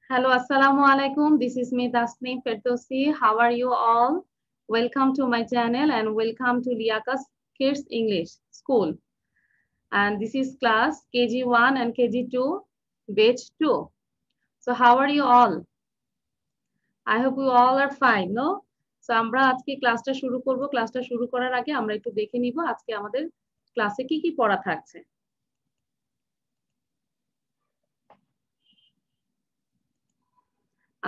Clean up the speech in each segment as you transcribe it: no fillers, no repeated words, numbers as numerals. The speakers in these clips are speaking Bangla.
Hello, Assalamu alaikum. This is me, Tasneem Ferdowsi. How are you all? Welcome to my channel and welcome to Liaka's Kids English School. And this is class KG1 and KG2, batch 2. So how are you all? I hope you all are fine, no? So আমরা আজকে ক্লাসটা শুরু করব। ক্লাসটা শুরু করার আগে আমরা একটু দেখে নিব আজকে আমাদের ক্লাসে কি কি পড়া থাকছে।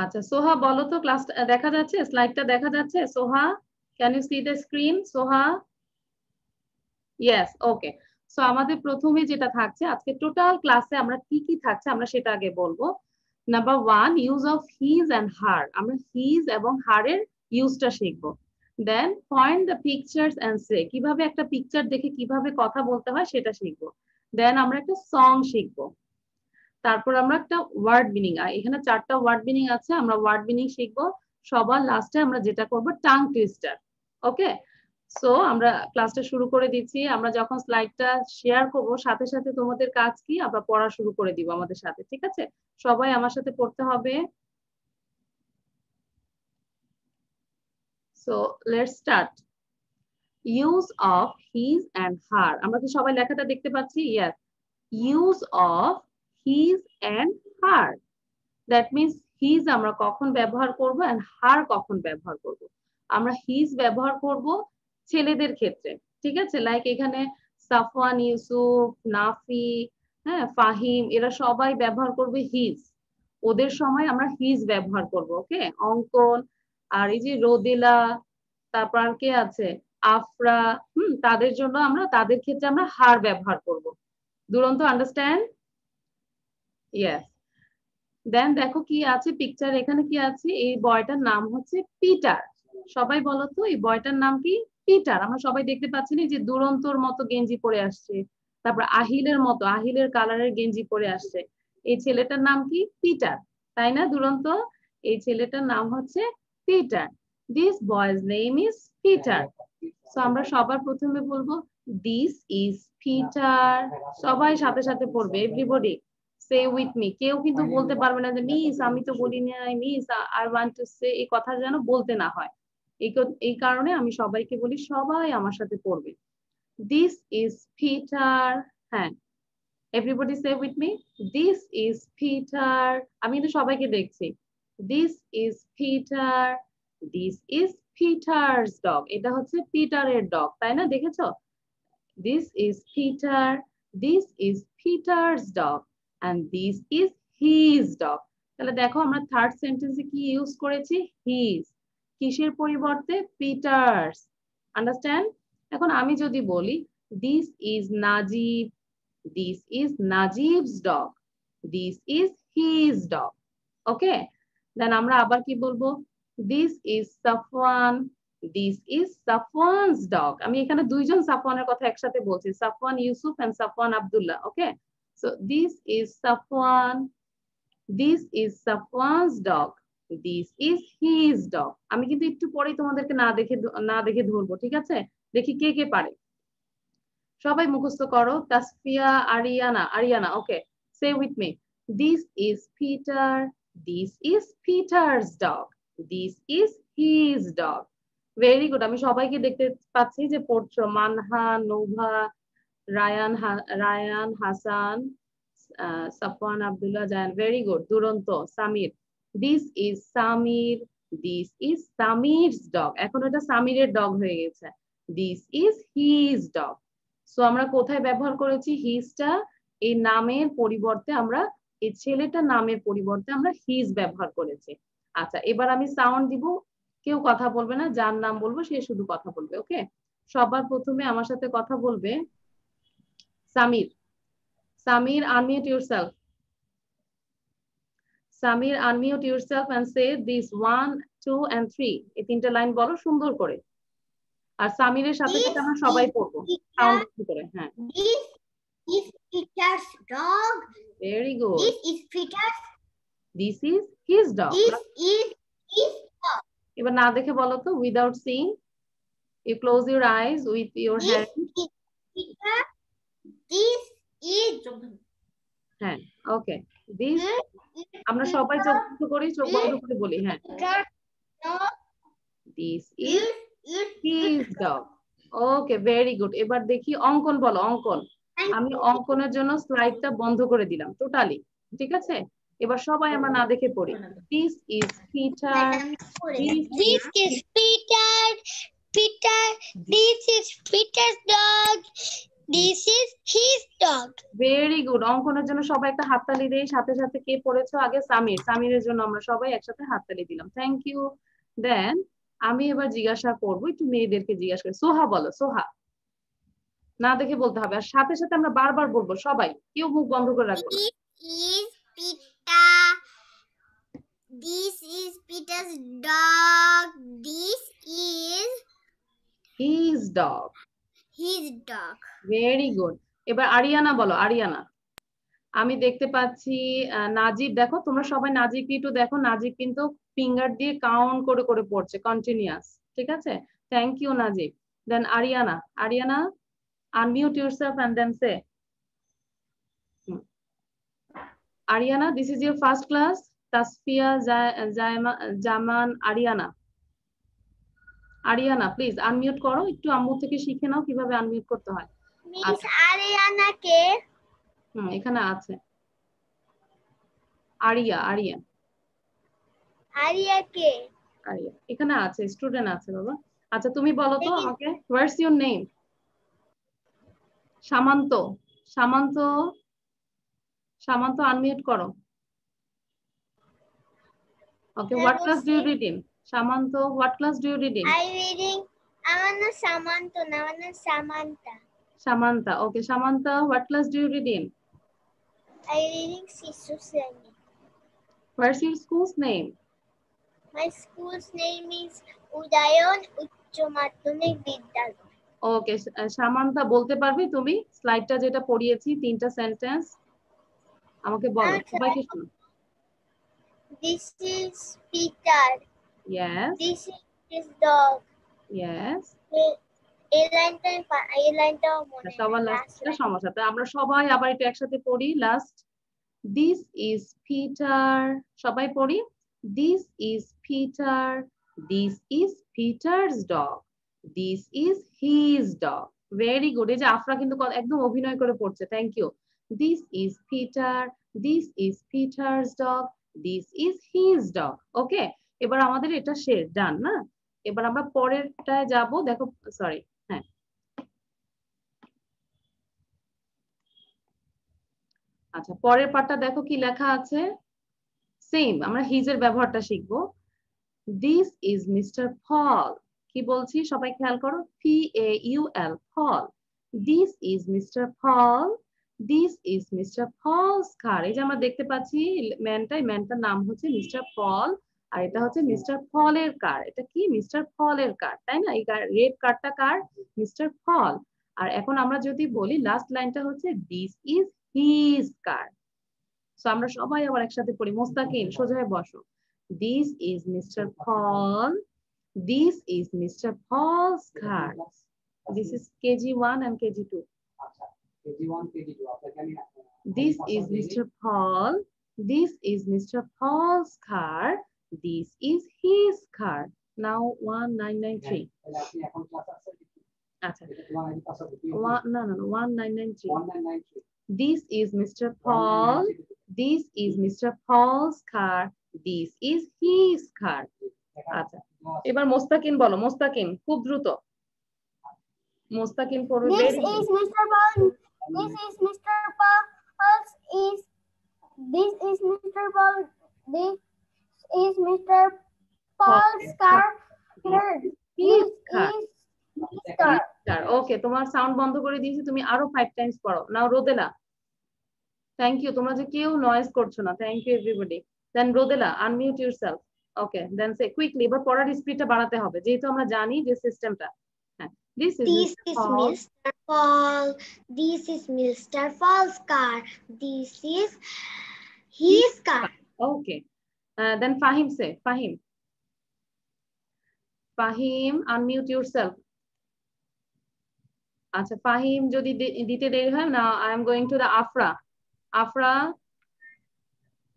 আচ্ছা সোহা বলো তো ক্লাসটা দেখা যাচ্ছে, স্লাইডটা দেখা যাচ্ছে? Soha, can you see the screen? Soha, yes, okay. So আমাদের প্রথমে যেটা থাকছে আজকে টোটাল ক্লাসে আমরা কি কি থাকছে আমরা সেটা আগে বলবো। Number 1, use of his and her. আমরা হিজ এবং হারের ইউজটা শিখবো। Then point the pictures and say, কিভাবে একটা পিকচার দেখে কিভাবে কথা বলতে হয় সেটা শিখবো। দেন আমরা একটা সং শিখবো। তারপর আমরা একটা ওয়ার্ড মিনিং, এখানে 4টা ওয়ার্ড মিনিং আছে, আমরা ওয়ার্ড মিনিং শিখবো। সবার লাস্টে আমরা যেটা করবো টাং টুইস্টার। ওকে, সো আমরা ক্লাসটা শুরু করে দিচ্ছি। আমরা যখন স্লাইডটা শেয়ার করব সাথে সাথে তোমাদের কাজ কি আমরা পড়া শুরু করে দিব আমাদের সাথে, ঠিক আছে? সবাই আমার সাথে পড়তে হবে। So let's start. Use of his and her. আমরা কি সবাই লেখাটা দেখতে পাচ্ছি? Yes, use of his and her. That means his আমরা কখন ব্যবহার করব এন্ড হার কখন ব্যবহার করব। আমরা হিজ ব্যবহার করব ছেলেদের ক্ষেত্রে, ঠিক আছে? লাইক এখানে সাফওয়ান, ইউসুফ, নাফি, হ্যাঁ, ফাহিম, এরা সবাই ব্যবহার করবে হিজ। ওদের সময় আমরা হিজ ব্যবহার করব। ওকে, অঙ্কন আর এই যে রোদেলা, তারপর আর কে আছে, আফরা, তাদের জন্য আমরা তাদের ক্ষেত্রে আমরা হার ব্যবহার করব। দুরন্ত আন্ডারস্ট্যান্ড? ইয়েস। দেন দেখো কি আছে পিকচার, এখানে কি আছে? এই বয়টার নাম হচ্ছে পিটার। সবাই বলো তো এই বয়টার নাম কি? পিটার। আমরা সবাই দেখতে পাচ্ছি না যে দুরন্তর মতো গেঞ্জি পরে আসছে, তারপর আহিলের মতো আহিলের কালারের গেঞ্জি পরে আসছে। এই ছেলেটার নাম কি? পিটার, তাই না দুরন্ত? এই ছেলেটার নাম হচ্ছে Peter. This boys name is Peter. So আমরা সবার প্রথমে বলবো দিস ইজ পিটার। সবাই সাথে সাথে পড়বে, এভরিবডি সে উইথ মি। কেউ কিন্তু বলতে পারবে না যে মিস আমি তো বলি নাই, miss I want to say, এই কথা যেন বলতে না হয়। এই কারণে আমি সবাইকে বলি সবাই আমার সাথে পড়বে। This is Peter. হ্যাঁ, everybody say with me, this is Peter. আমি কিন্তু সবাইকে দেখছি। This is Peter, this is Peter's dog. এটা হচ্ছে পিটারের ডগ, তাই না? দেখেছো? This is Peter, this is Peter's dog and this is his dog. তাহলে দেখো আমরা থার্ড সেন্টেন্সে কি ইউজ করেছি? হিজ। কিসের পরিবর্তে? পিটার্স। আন্ডারস্ট্যান্ড? এখন আমি যদি বলি this is Najib, this is Najib's dog, this is his dog. Okay, then আমরা আবার কি বলবো? This is Safwan, this is Safwan's dog. আমি এখানে দুইজন সাফওয়ানের কথা একসাথে বলছি, Safwan Yusuf and Safwan Abdullah. Okay, so this is Safwan, this is Safwan's dog, this is his dog. আমি কিন্তু একটু পরেই তোমাদেরকে না দেখে ধরবো, ঠিক আছে? দেখি কে কে পারে। সবাই মুখস্থ করো। তাসফিয়া, আরিয়ানা, আরিয়ানা, ওকে, say with me, this is Peter, this is Peter's dog, this is his dog. Very good. আমি সবাইকে দেখতে পাচ্ছি যে পড়ছো। Manha, Nova, Rayan, Hasan, Safwan, Abdullah, Zayan, very good. Duronto, Samir, this is Samir, this is Samir's dog. এখন এটা সামিরের ডগ হয়ে গেছে। This is his dog. So আমরা কোথায় ব্যবহার করেছি হিজটা? এই নামের পরিবর্তে আমরা, এই ছেলেটার নামের পরিবর্তে আমরা হিজ ব্যবহার করেছি। আচ্ছা, এবার আমি সাউন্ড দিব, কেউ কথা বলবে না, যার নাম বলবো সে শুধু কথা বলবে। ওকে, সবার প্রথমে আমার সাথে কথা বলবে Samir. Samir, unmute yourself. Samir, unmute yourself and say this 1, 2 and 3. এই তিনটা লাইন বলো সুন্দর করে। আর সামিরের সাথে সাথে আমরা সবাই পড়বো সাউন্ড করে। হ্যাঁ, this is Peter's dog. Very good. This is Peter's. This is his dog. This is his dog. এবার না দেখে বলো তো, without seeing. You close your eyes with your hand. This is Peter. This is. হ্যাঁ, okay. This আমরা সবাই চোখ বন্ধ করি, চোখ বন্ধ করে বলি। হ্যাঁ, Peter's dog this is is his dog. Okay, very good. এবার দেখি অঙ্কন বলো, অঙ্কন। আমি অঙ্কনের জন্য স্লাইডটা বন্ধ করে দিলাম টোটালি, ঠিক আছে? এবার সবাই আমরা না দেখে পড়ি। This is Peter, This is Peter. This is Peter's dog. This is his dog. Very good. অঙ্কনের জন্য সবাই একটা হাততালি দেই। সাথে সাথে কে পড়েছো আগে? সামির। সামিরের জন্য আমরা সবাই একসাথে হাততালি দিলাম। Thank you. দেন আমি এবার জিজ্ঞাসা করবো, একটু মেয়েদেরকে জিজ্ঞাসা করি। সোহা বলো, সোহা। না দেখে বলতে হবে, আর সাথে সাথে আমরা বারবার বলবো সবাই, কেউ মুখ বন্ধ করে রাখবো না। This is Peter. This is Peter's dog. This is his dog. his dog. Very good. এবার আরিয়ানা বলো, আরিয়ানা। আমি দেখতে পাচ্ছি নাজিব। দেখো তোমরা সবাই নাজিবকে একটু দেখো। নাজিব কিন্তু ফিঙ্গার দিয়ে কাউন্ট করে করে পড়ছে কন্টিনিউয়াস, ঠিক আছে? Thank you Najib. Then Ariana, Ariana unmute yourself and then say. Ariana, this is your first class. Tasfia Jaman Ariana. Ariana, please unmute করো, একটু আম্মু থেকে শিখে নাও কিভাবে আনমিউট করতে হয়। Miss Ariana কে? এখানে আছে আরিয়া, আরিয়া। আরিয়া কে? আরিয়া এখানে আছে, স্টুডেন্ট আছে বাবা। আচ্ছা তুমি বলো তো আমাকে, হোয়াটস ইউর নেম? সামান্ত, সামান্ত, সামান্ত আনমিউট করো। Okay, what class do you read in? Shamanto, what class do you read in? I reading. আমার নাম সামান্ত না, আমার নাম Samanta. Samantha. Okay, Samantha, what class do you read in? I reading শিশু শ্রেণী। What's your school's name? My school's name is Udayan উচ্চ মাধ্যমিক বিদ্যালয়। Okay, Samantha বলতে পারবে তুমি স্লাইডটা যেটা পড়িয়েছি, তিনটা সেন্টেন্স আমাকে বলো, সবাইকে শোনো। This is Peter. Yes. This is his dog. Yes. এই লাইনটা মনে সবার লাস্টটা সমস্যা। তো আমরা সবাই আবার এটা একসাথে পড়ি। Last, this is Peter. সবাই পড়ি, this is Peter, this is Peter's dog, this is his dog. Very good. এই যে আফরা কিন্তু একদম অভিনয় করে পড়ছে। Thank you. This is Peter, this is Peter's dog, this is his dog. Okay, এবার আমাদের এটা শেষ, ডান না? এবার আমরা পরেরটায় যাব। দেখো, সরি, হ্যাঁ, আচ্ছা পরের পার্টটা দেখো কি লেখা আছে। সেম, আমরা হিজের ব্যবহারটা শিখবো। This is mister Paul. কি বলছি সবাই খেয়াল করো, PAUL, Paul. This is mister Paul, this is mister Paul's car. এই যে আমরা দেখতে পাচ্ছি ম্যানটার নাম হচ্ছে মিস্টার পল, আর এটা হচ্ছে মিস্টার পলের কার। এটা কি? মিস্টার পলের কার, তাই না? এই রেড কারটা কার? মিস্টার পল। আর এখন আমরা যদি বলি লাস্ট লাইনটা হচ্ছে this is his car. So আমরা সবাই আবার একসাথে পড়ি। মোস্তাকিম সোজা হয়ে বসো। This is Mr. Paul. This is Mr. Paul's car. This is KG1 and KG2. KG1, KG2. This is Mr. Paul. This is Mr. Paul's car. This is his car. Now 1993. আচ্ছা, no, 1993. 1993. This is Mr. Paul. This is Mr. Paul's car. This is his car. আচ্ছা, এবার মোস্তাকিম বলো। মোস্তাকিম খুব দ্রুত। মোস্তাকিম পড়বে। This is Mr. Paul. This is Mr. Paul's is. This is Mr. Paul. This is Mr. Paul's car. His car. His car. ওকে, তোমার সাউন্ড বন্ধ করে দিয়েছি, তুমি আরো 5 টাইমস পড়ো। নাও রোদেলা। থ্যাংক ইউ, তোমরা যে কেউ নয়েজ করছো না। Thank you everybody. Then Rodela, unmute yourself. Okay, then say quickly. এবার পড়ার স্পিডটা বাড়াতে হবে, যেহেতু আমরা জানি যে সিস্টেমটা। হ্যাঁ, this is Mr. Paul. This is Mr. Paul's car. This is his car. Okay, then Fahim say, Fahim. Fahim unmute yourself. আচ্ছা, ফাহিম যদি দিতে দেরি হয় না, I am going to the Afra. Afra,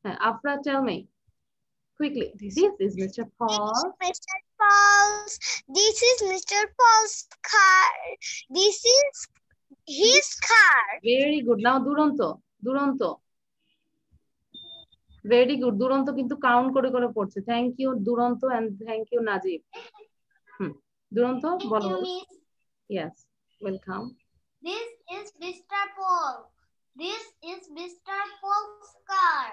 Afra, tell me quickly. This is Mr. Paul. Mr. Paul's. This is Mr. Paul's car. This is his car. Very good. Now দুরন্ত. Very good. দুরন্ত কিন্তু কাউন্ট করে করে পড়ছে। Thank you দুরন্ত and thank you নাজিব। দুরন্ত বলো। Yes, welcome. This is Mr. Paul. This is Mr. Paul's car.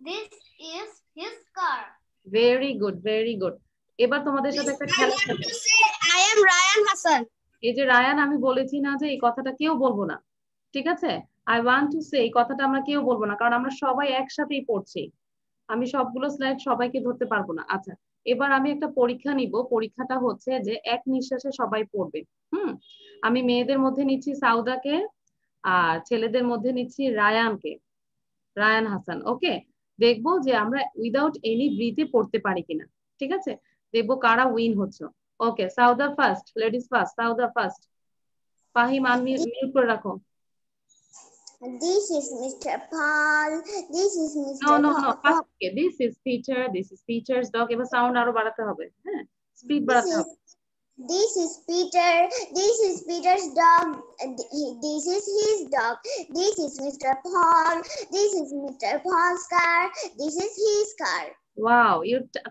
This is his car. Very good, very good. এবার তোমাদের সাথে একটা খেলা খেলবো। I am Ryan Hassan. এই যে রায়ান, আমি বলেছি না যে এই কথাটা কেউ বলবো না, ঠিক আছে? I want to say এই কথাটা আমরা কেউ বলবো না, কারণ আমরা সবাই একসাথেই পড়ছি। আমি সবগুলো স্লাইড সবাইকে ধরতে পারবো না। আচ্ছা, এবার আমি একটা পরীক্ষা নিব। পরীক্ষাটা হচ্ছে যে এক নিঃশ্বাসে সবাই পড়বে। আমি মেয়েদের মধ্যে নিচ্ছি সাউদাকে, আর ছেলেদের মধ্যে নিচ্ছি রায়ান হাসান। ওকে, দেখবো যে আমরা উইদাউট এনি ব্রিথে পড়তে পারি কিনা, ঠিক আছে? দেখবো কারা উইন হচ্ছে। Okay, Sauda first, ladies first, Sauda first. Fahim mute করে রাখো। This is Mr. Paul. This is Mr. No. Okay, this is Peter. This is Peter's dog. এবার সাউন্ড আরো বাড়াতে হবে, হ্যাঁ, স্পিড বাড়াতে হবে। This is Peter. This is Peter's dog. This is his dog. This is Mr. Paul. This is Mr. Paul's car. This is his car. Wow,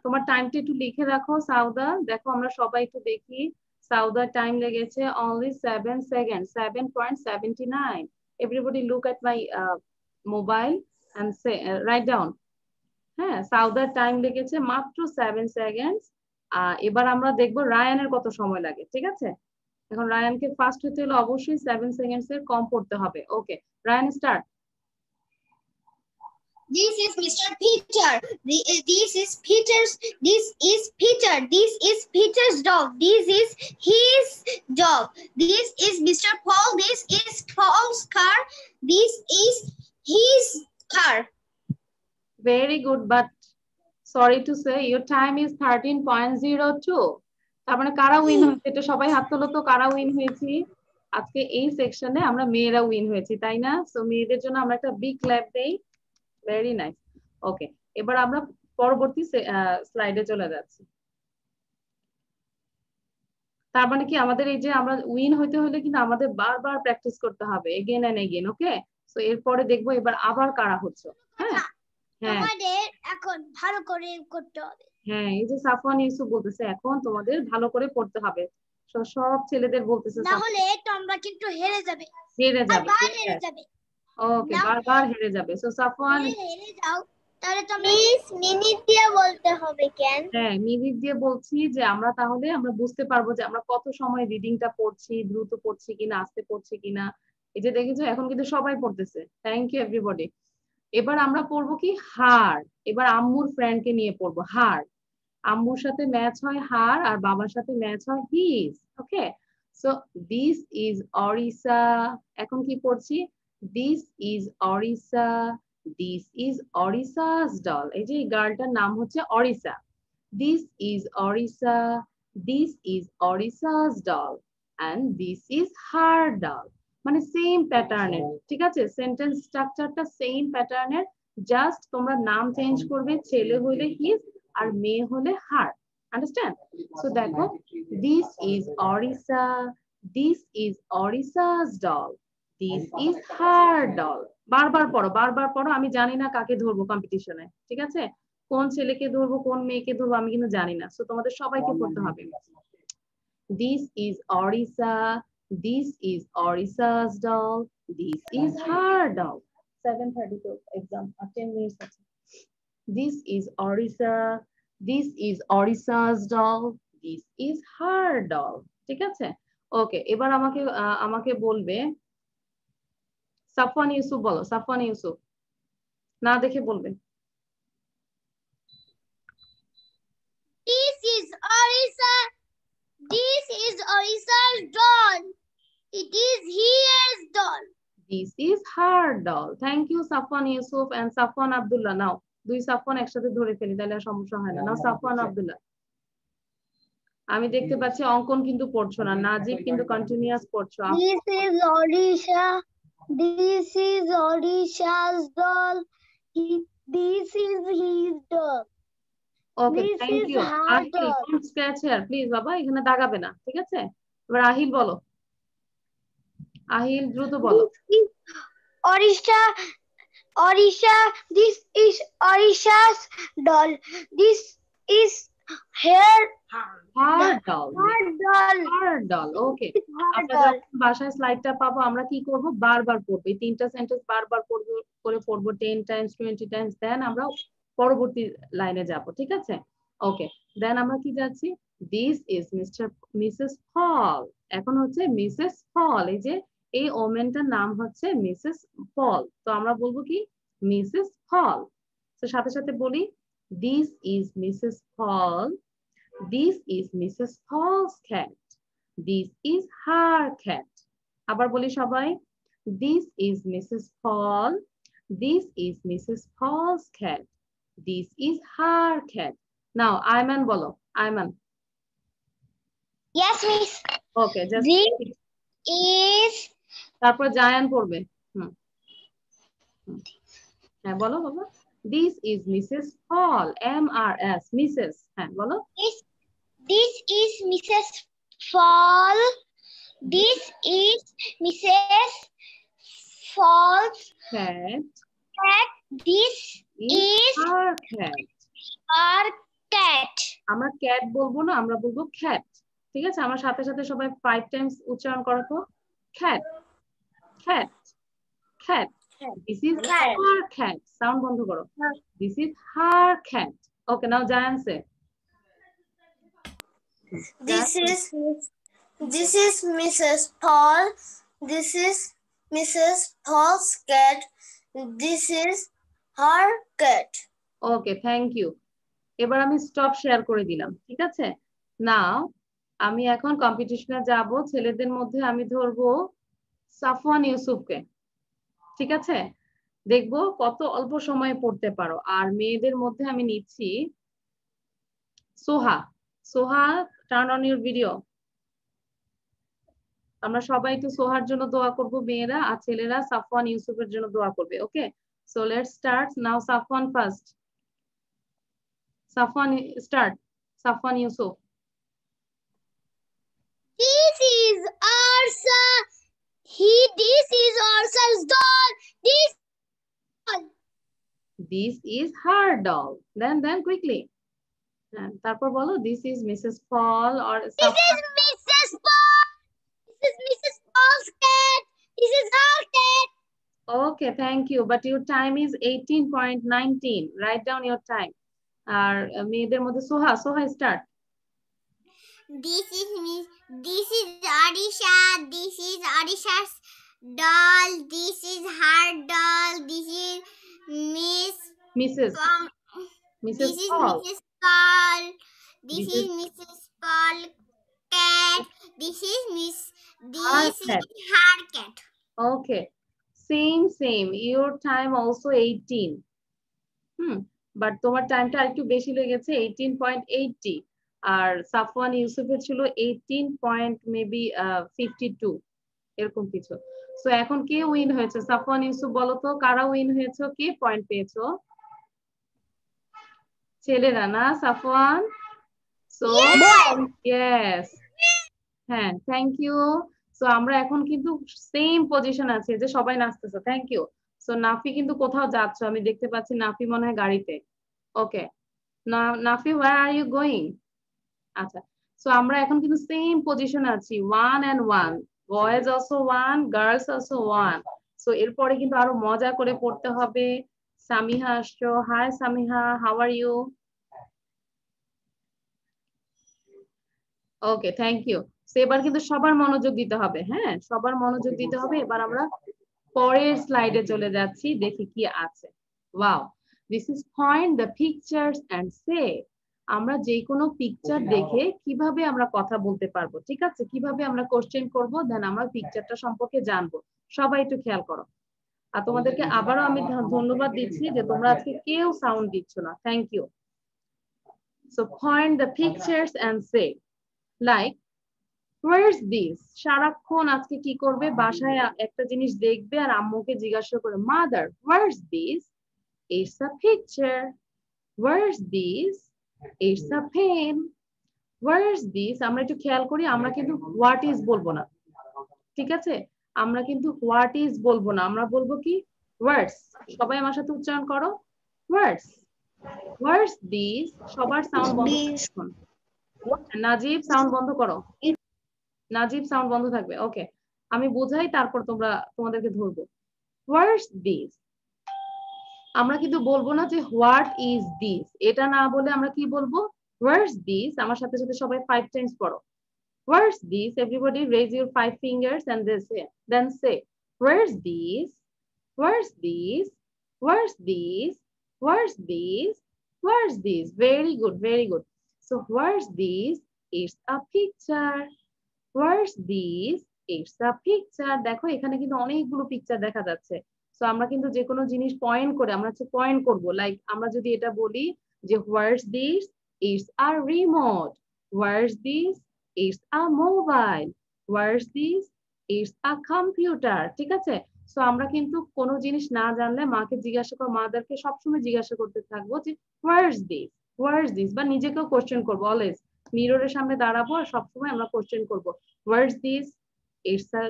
তোমার টাইমটা একটু লিখে রাখো সাউদা। দেখো আমরা সবাই একটু দেখি। সাউদার টাইম লেগেছে only 7 seconds, 7.79. Everybody look at my mobile and say write down. হ্যাঁ, সাউদার টাইম লেগেছে মাত্র 7 seconds. এবার আমরা দেখবো রায়ানের কত সময় লাগে, ঠিক আছে? এখন রায়ানকে ফার্স্ট হতে হলে অবশ্যই 7 seconds এর কম পড়তে হবে। Okay, Rayan start. This is Mr. Peter. This is Peter's. This is Peter. This is Peter's dog. This is his dog. This is Mr. Paul. This is Paul's car. This is his car. Very good, but sorry to say your time is 13.02. তার মানে কারা উইন হয়েছে এটা সবাই হাত তোলো তো। কারা উইন হয়েছি আজকে এই সেকশনে? আমরা মেয়েরা উইন হয়েছি, তাই না? সো মেয়েদের জন্য আমরা একটা বিগ ক্ল্যাপ দেই। Very nice. ওকে, এবার আমরা পরবর্তী স্লাইডে চলে যাচ্ছি। তার মানে কি আমাদের এই যে আমরা উইন হইতে হলে কিন্তু আমাদের বারবার প্র্যাকটিস করতে হবে, again and again. Okay, so এরপরে দেখবো এবার আবার কারা হচ্ছে। হ্যাঁ, আমাদের এখন ভালো করে করতে হবে। হ্যাঁ, এই যে সাফওয়ান ইউসুফ বলতেছে এখন তোমাদের ভালো করে পড়তে হবে। সব ছেলেদের বলতেছে, না হলে তোমরা কিন্তু হেরে যাবে। ওকে, বারবার হেরে যাবে। সো সাফওয়ান, হেরে যাও তাহলে তোমরা মিনিট দিয়ে বলতে হবে। কেন? হ্যাঁ, মিনিট দিয়ে বলছি যে আমরা তাহলে আমরা বুঝতে পারবো যে আমরা কত সময় রিডিংটা পড়ছি, দ্রুত পড়ছি কিনা, আস্তে পড়ছি কিনা। এই যে দেখেছো এখন কিন্তু সবাই পড়তেছে। Thank you everybody. এবার আমরা পড়বো কি হার। এবার আম্মুর ফ্রেন্ডকে নিয়ে পড়বো হার। আম্মুর সাথে ম্যাচ হয় হার, আর বাবার সাথে ম্যাচ হয় his. Okay, so this is Orisa. এখন কি পড়ছি? This is Orisa. This is Orisa's doll. এই যে এই গার্লটার নাম হচ্ছে অরিসা। This is Orisa. This is Orisa's doll and this is her doll. মানে সেম প্যাটার্নের, ঠিক আছে? সেন্টেন্স স্ট্রাকচারটা সেম প্যাটার্নের, জাস্ট তোমরা নাম চেঞ্জ করবে। ছেলে হলে হিজ আর মেয়ে হলে হার। আন্ডারস্ট্যান্ড? সো দেখো, this is Orisa. This is Orisa's doll. This is her doll. বারবার পড়ো। আমি জানি না কাকে ধরবো কম্পিটিশনে, ঠিক আছে? কোন ছেলেকে ধরবো কোন মেয়েকে ধরবো আমি কিন্তু জানি না। সো তোমাদের সবাইকে পড়তে হবে। This is Orisa. This is Orisa's doll. This is her doll. 7:30 exam. 10 minutes. This is Orisa. This is Orisa's doll. This is her doll. ঠিক আছে? ওকে, এবার আমাকে বলবে সাফওয়ান ইউসুফ। বলো সাফওয়ান ইউসুফ, না দেখে বলবে। This is Orisa. This is Orisa's doll. It is his doll. This is her doll. Thank you Safwan Yusuf and Safwan Abdullah. Now দুই সাফওয়ান একসাথে ধরে ফেলি তাহলে সমস্যা হয় না। নাও সাফওয়ান আব্দুল্লাহ। আমি দেখতে পাচ্ছি অঙ্কন কিন্তু পড়ছো না, নাজিব কিন্তু কন্টিনিউয়াস পড়ছো। This is Orisa. This is Orisa's doll. This is his dog. Okay, This thank is you. her Ahil, dog. Don't scratch here please বাবা, এখানে দাগাবে না, ঠিক আছে? এবার আহিল বলো, আহিল দ্রুত বলো। This is Orisha. Orisha. This is Orisha's doll. This is her her doll, doll. Her doll. Okay, Her আমরা doll. যখন বাসায় স্লাইডটা পাবো আমরা কি করব, বারবার পড়বো, এই তিনটা সেন্টেন্স বারবার করে পড়বো 10 টাইমস 20 টাইমস, দেন আমরা পরবর্তী লাইনে যাব, ঠিক আছে? ওকে, দেন আমরা কি যাচ্ছি, দিস ইজ মিসেস পল। এখন হচ্ছে মিসেস পল, এই যে এই ওমেনটার নাম হচ্ছে মিসেস পল, তো আমরা বলবো কি মিসেস পল। তো সাথে সাথে বলি, this is Mrs Paul, this is Mrs. Paul's cat, this is her cat। আবার বলি সবাই, this is Mrs. Paul, this is Mrs. Paul's cat, this is her cat। Now Ayman বলো, Ayman। Yes, miss. Okay, just This is তারপর জায়ান পড়বে। হ্যাঁ বলো বাবা, this is Mrs. Paul, MRS, Mrs. হ্যাঁ বলো। This is Mrs. Paul. This is Mrs. Paul's Cat cat. This is is her cat। our cat. আমরা ক্যাট বলবো না, আমরা বলবো খ্যাট, ঠিক আছে? আমার সাথে সাথে সবাই 5 টাইমস উচ্চারণ করো তো, cat cat cat. This is her cat, sound বন্ধ করো, this is her cat. Okay, now Zayan say. This is Mrs. Paul. This is Mrs. Paul's cat. This is her cat. Okay, thank you. এবার আমি স্টপ শেয়ার করে দিলাম, ঠিক আছে? নাও আমি এখন কম্পিটিশনে যাব, ছেলেদের মধ্যে আমি ধরবো সাফওয়ান ইউসুফকে, ঠিক আছে? দেখবো কত অল্প সময়ে পড়তে পারো। আর মেয়েদের মধ্যে আমি নিচ্ছি সোহা। সোহা, টার্ন অন ইউর ভিডিও। আমরা সবাই একটু সোহার জন্য দোয়া করব মেয়েরা, আর ছেলেরা সাফওয়ান ইউসুফের জন্য দোয়া করবে। Okay, so let's start now. Safwan first. Safwan start. Safwan Yusuf. This is Arsa. This is Arsa's doll. This is her doll. Then quickly. তারপর বলো, this is Mrs. Paul or This is Mrs. Paul. This is Mrs. Paul's cat. This is her cat. Okay, thank you. But your time is 18.19. Write down your time. আর মেয়েদের মধ্যে সোহা, সোহা start. This is Arisha. This is Arisha's doll. This is her doll. This is Mrs. Paul. Mrs. This is Paul. Mrs. Paul. This This is is- Mrs. Paul cat. This is Her This cat. is her cat. Okay. Same. Your time also 18. But তোমার টাইমটা একটু বেশি লেগেছে, 18.80। আর সাফওয়ান ইউসুফের ছিল 18.52 এরকম কিছু। সো এখন কে উইন হয়েছে? সাফওয়ান ইউসুফ বলো তো, কারা উইন হয়েছে, কে পয়েন্ট পেয়েছো? ছেলেরা না সাফওয়ান? সো ইয়েস, হ্যাঁ, থ্যাংক ইউ। সো আমরা এখন কিন্তু সেম পজিশন আছে, যে সবাই নাচতেছে, থ্যাংক ইউ। সো নাফি কিন্তু কোথাও যাচ্ছ, আমি দেখতে পাচ্ছি নাফি মনে হয় গাড়িতে। Okay, Nafi, where are you going? আচ্ছা, সো আমরা এখন কিন্তু সেম পজিশন আছি, 1 and 1, boys also 1, girls also 1। So এরপরে কিন্তু আরো মজা করে পড়তে হবে। সামিহা আসছো, hi Samiha, how are you? Okay, thank you. So এবার কিন্তু সবার মনোযোগ দিতে হবে, হ্যাঁ, সবার মনোযোগ দিতে হবে। এবার আমরা পরের স্লাইডে চলে যাচ্ছি, দেখি কি আছে। Wow, this is point the pictures and say. আমরা যে কোনো পিকচার দেখে কিভাবে আমরা কথা বলতে পারবো, ঠিক আছে? কিভাবে আমরা কোশ্চেন করবো, দেন আমরা পিকচারটা সম্পর্কে জানবো। সবাই একটু খেয়াল করো। আর তোমাদেরকে আবারও আমি ধন্যবাদ দিচ্ছি যে তোমরা আজকে কেউ সাউন্ড দিচ্ছ না, thank you. So point the pictures and say, like where's this? সারাক্ষণ আজকে কি করবে, বাসায় একটা জিনিস দেখবে আর আম্মুকে জিজ্ঞাসা করে, mother where's this? It's a picture. Where's this? It's a pen. Where's this? আমরা একটু খেয়াল করি, আমরা কিন্তু what is বলবো না, ঠিক আছে? আমরা কিন্তু what is বলবো না, আমরা বলবো কি words। সবাই আমার সাথে উচ্চারণ করো, words। Where's this? সবার সাউন্ড বন্ধ করুন। নাজিব সাউন্ড বন্ধ করো, নাজিব সাউন্ড বন্ধ থাকবে। ওকে, আমি বোঝাই তারপর তোমাদেরকে ধরবো। Where's this? আমরা কিন্তু বলবো না যে হোয়াট ইজ দিস, এটা না বলে আমরা কি বলবো where's this। আমার সাথে সাথে সবাই 5 টাইমস পড়ো। Where's this? Everybody raise your 5 fingers and then say where's this? Where's this? Where's this? Where's this? Where's this? Very good, very good. So where's this? It's a picture. Where's this? It's a picture. দেখো এখানে কিন্তু অনেকগুলো পিকচার দেখা যাচ্ছে। সো আমরা কিন্তু যে কোনো জিনিস পয়েন্ট করে আমরা হচ্ছে পয়েন্ট করব। লাইক আমরা যদি এটা বলি যে where's this? It's a remote. Where's this? It's a mobile. Where's this? It's a computer. ঠিক আছে? সো আমরা কিন্তু কোনো জিনিস না জানলে মাকে জিজ্ঞাসা করব, মাদেরকে সবসময় জিজ্ঞাসা করতে থাকবো যে where's this? Where's this? বা নিজেকেও কোশ্চেন করবো অলওয়েজ। মিররের সামনে দাঁড়াবো আর সবসময় আমরা কোশ্চেন করবো where's this? It's a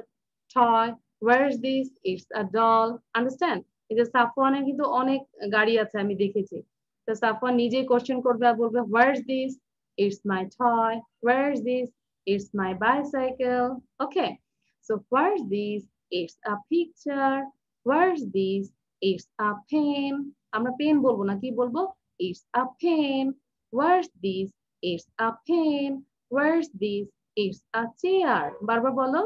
toy. Where's this? It's a doll. Understand? এই যে সাফওয়ানের কিন্তু অনেক গাড়ি আছে আমি দেখেছি। তো সাফওয়ান নিজেই কোশ্চেন করবে আর বলবে where's this? It's my toy. Where's this? It's my bicycle. Okay. So where's this? It's a picture. Where's this? It's a pen. আমরা পেন বলবো না, কি বলবো? It's a pen. Where's this? It's a pen. Where's this? It's a chair. বারবার বলো।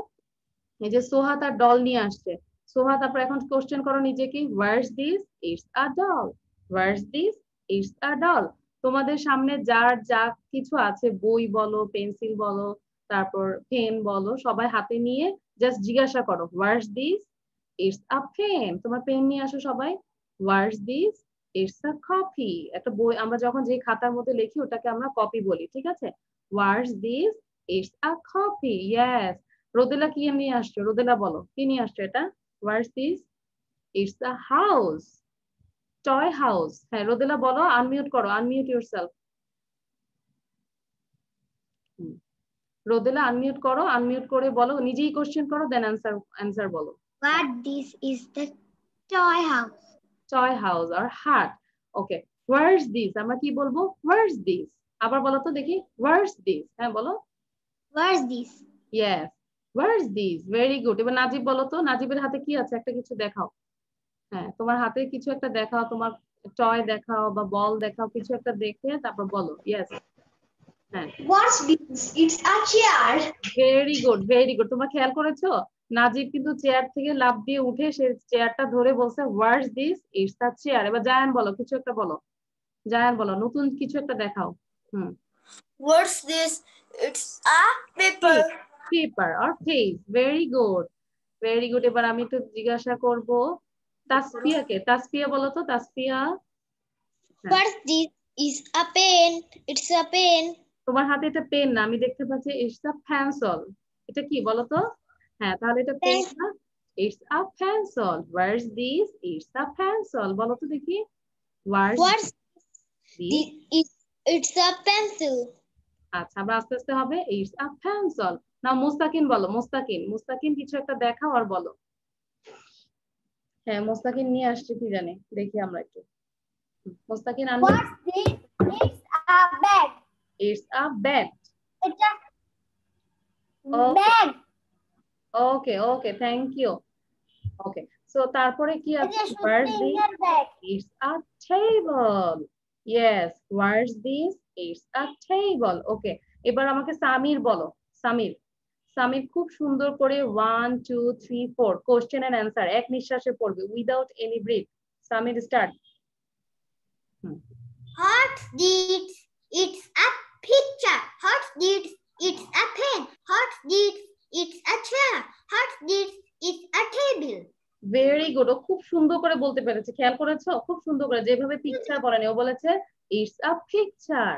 এই যে সোহা তার ডল নিয়ে আসছে। সোহা তারপর এখন কোশ্চেন করো নিজেকে where's this? It's a doll. Where's this? It's a doll. তোমাদের সামনে যার যা কিছু আছে, বই বলো, পেন্সিল বলো, তারপর পেন বলো, সবাই হাতে নিয়ে জাস্ট জিজ্ঞাসা করো where's this? It's a pen. তোমার পেন নিয়ে আসো সবাই। Where's this? It's a copy. একটা বই আমরা যখন যে খাতার মধ্যে লিখি ওটাকে আমরা কপি বলি, ঠিক আছে? Where's this? It's a copy. Yes. রোদেলা কি নিয়ে আসছো? রোদেলা বলো কি নিয়ে আসছো এটা? Where's this? It's a house. Toy house. হ্যাঁ রোদেলা বলো, আনমিউট করো, আনমিউট yourself. রোদেলা আনমিউট করো, আনমিউট করে বলো, নিজেই কোশ্চেন করো দেন অ্যানসার বলো। What this is the toy house. Toy house or heart. Okay. Where's this? আমরা কি বলবো? Where's this? আবার বলো তো দেখি where's this? হ্যাঁ বলো। Where's this? Yes. Where's this? Very good. এবার নাজিব বলো তো, নাজিবের হাতে কি আছে? একটা কিছু দেখাও। হ্যাঁ তোমার হাতে কিছু একটা দেখাও, তোমার টয় দেখাও বা বল দেখাও, কিছু একটা দেখে তারপর বলো। Yes. হ্যাঁ What's this? It's a chair. Very good, very good. তোমরা খেয়াল করেছো নাজিব কিন্তু চেয়ার থেকে লাফ দিয়ে উঠে সে চেয়ারটা ধরে বলছে where's this? It's a chair. এবার জায়ান বলো, কিছু একটা বলো। জায়ান বলো, নতুন কিছু একটা দেখাও। What's this? It's a paper. Paper or page. Very good. Very good. এবার আমি একটু জিজ্ঞাসা করব তাসফিয়াকে। তাসফিয়া বলো তো, Tasfia. What's this? Is a pen. It's a pen. তোমার হাতে এটা পেন না, আমি দেখতে পাচ্ছি it's a pencil. এটা কি বলো তো? হ্যাঁ তাহলে এটা পেন না, it's a pencil. Where's this? It's a pencil. বলো তো দেখি What's this? It's a pencil. আচ্ছা আবার আস্তে আস্তে হবে it's a pencil. নাও মুস্তাকিন বলো, মুস্তাকিন। মুস্তাকিন কিছু একটা দেখাও আর বলো। হ্যাঁ মুস্তাকিন নিয়ে আসছে কি জানে, দেখি আমরা একটু। মুস্তাকিন আনবে। What's this? It's a bag. It's a bag. It's a Okay. bag. Okay, okay, thank you. Okay, so তারপরে কি আছে? It's a Where's this? souvenir bag. It's a table. Yes, where's this? It's a table. Okay, এবার আমাকে সামির বলো। সামির, সামির খুব সুন্দর করে 1 2 3 4 কোশ্চেন এন্ড অ্যান্সার এক নিঃশ্বাসে পড়বে without any break. Samir start. What's this? It's a picture. What's this? It's a pen. What's this? It's a chair. What's this? It's a table. Very good. ও খুব সুন্দর করে বলতে পেরেছে, খেয়াল করেছো? খুব সুন্দর করে, যেভাবে পিকচার বলেনি ও বলেছে it's a picture,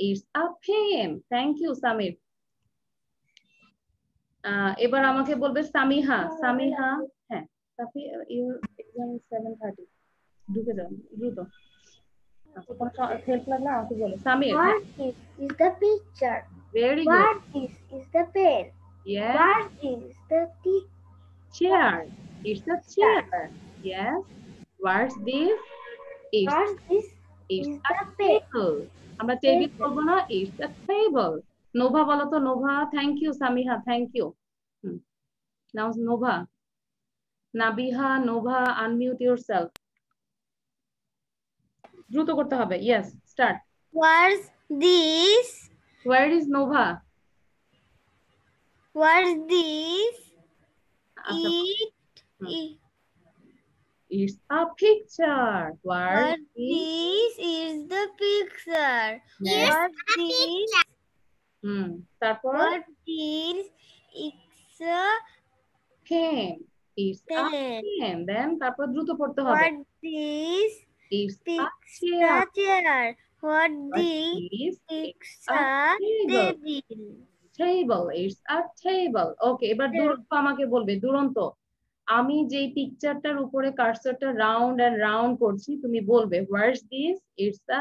it's a pen. Thank you Samir. এবার আমাকে বলবে সামিহা। সামিহা, হ্যাঁ সাফি ইউর এক্সাম 7:30। ঢুকে যাও দ্রুত। আচ্ছা, কোনো হেল্প লাগলে আমাকে বলো। Samir, What this is the picture? Very good. What this is the pen? Yes, What is the tea? chair. It's a chair. Yes. What's this? It's What this it's is a the pen? table. আমরা টেবিল বলবো না, it's a table. নোভা বলো তো, Nova. Thank you Samiha, thank you. Now Nova, Nabiha, Nova, unmute yourself. দ্রুত করতে হবে। Yes, start. What's this? Where is Nova? What's this? আচ্ছা, It. it's a picture. What this is the picture? Yes. What this? তারপর What this? It's a pen. It's a pen. pen. Then তারপর দ্রুত পড়তে হবে। What this? It's a Picks chair. a chair. What What this? is Picks a a table? table. Table. It's a table. Okay, এবার দুরন্ত আমাকে বলবে। দুরন্ত, আমি যেই পিকচারটার উপরে কার্সরটা রাউন্ড এন্ড রাউন্ড করছি, তুমি বলবে what's this? It's a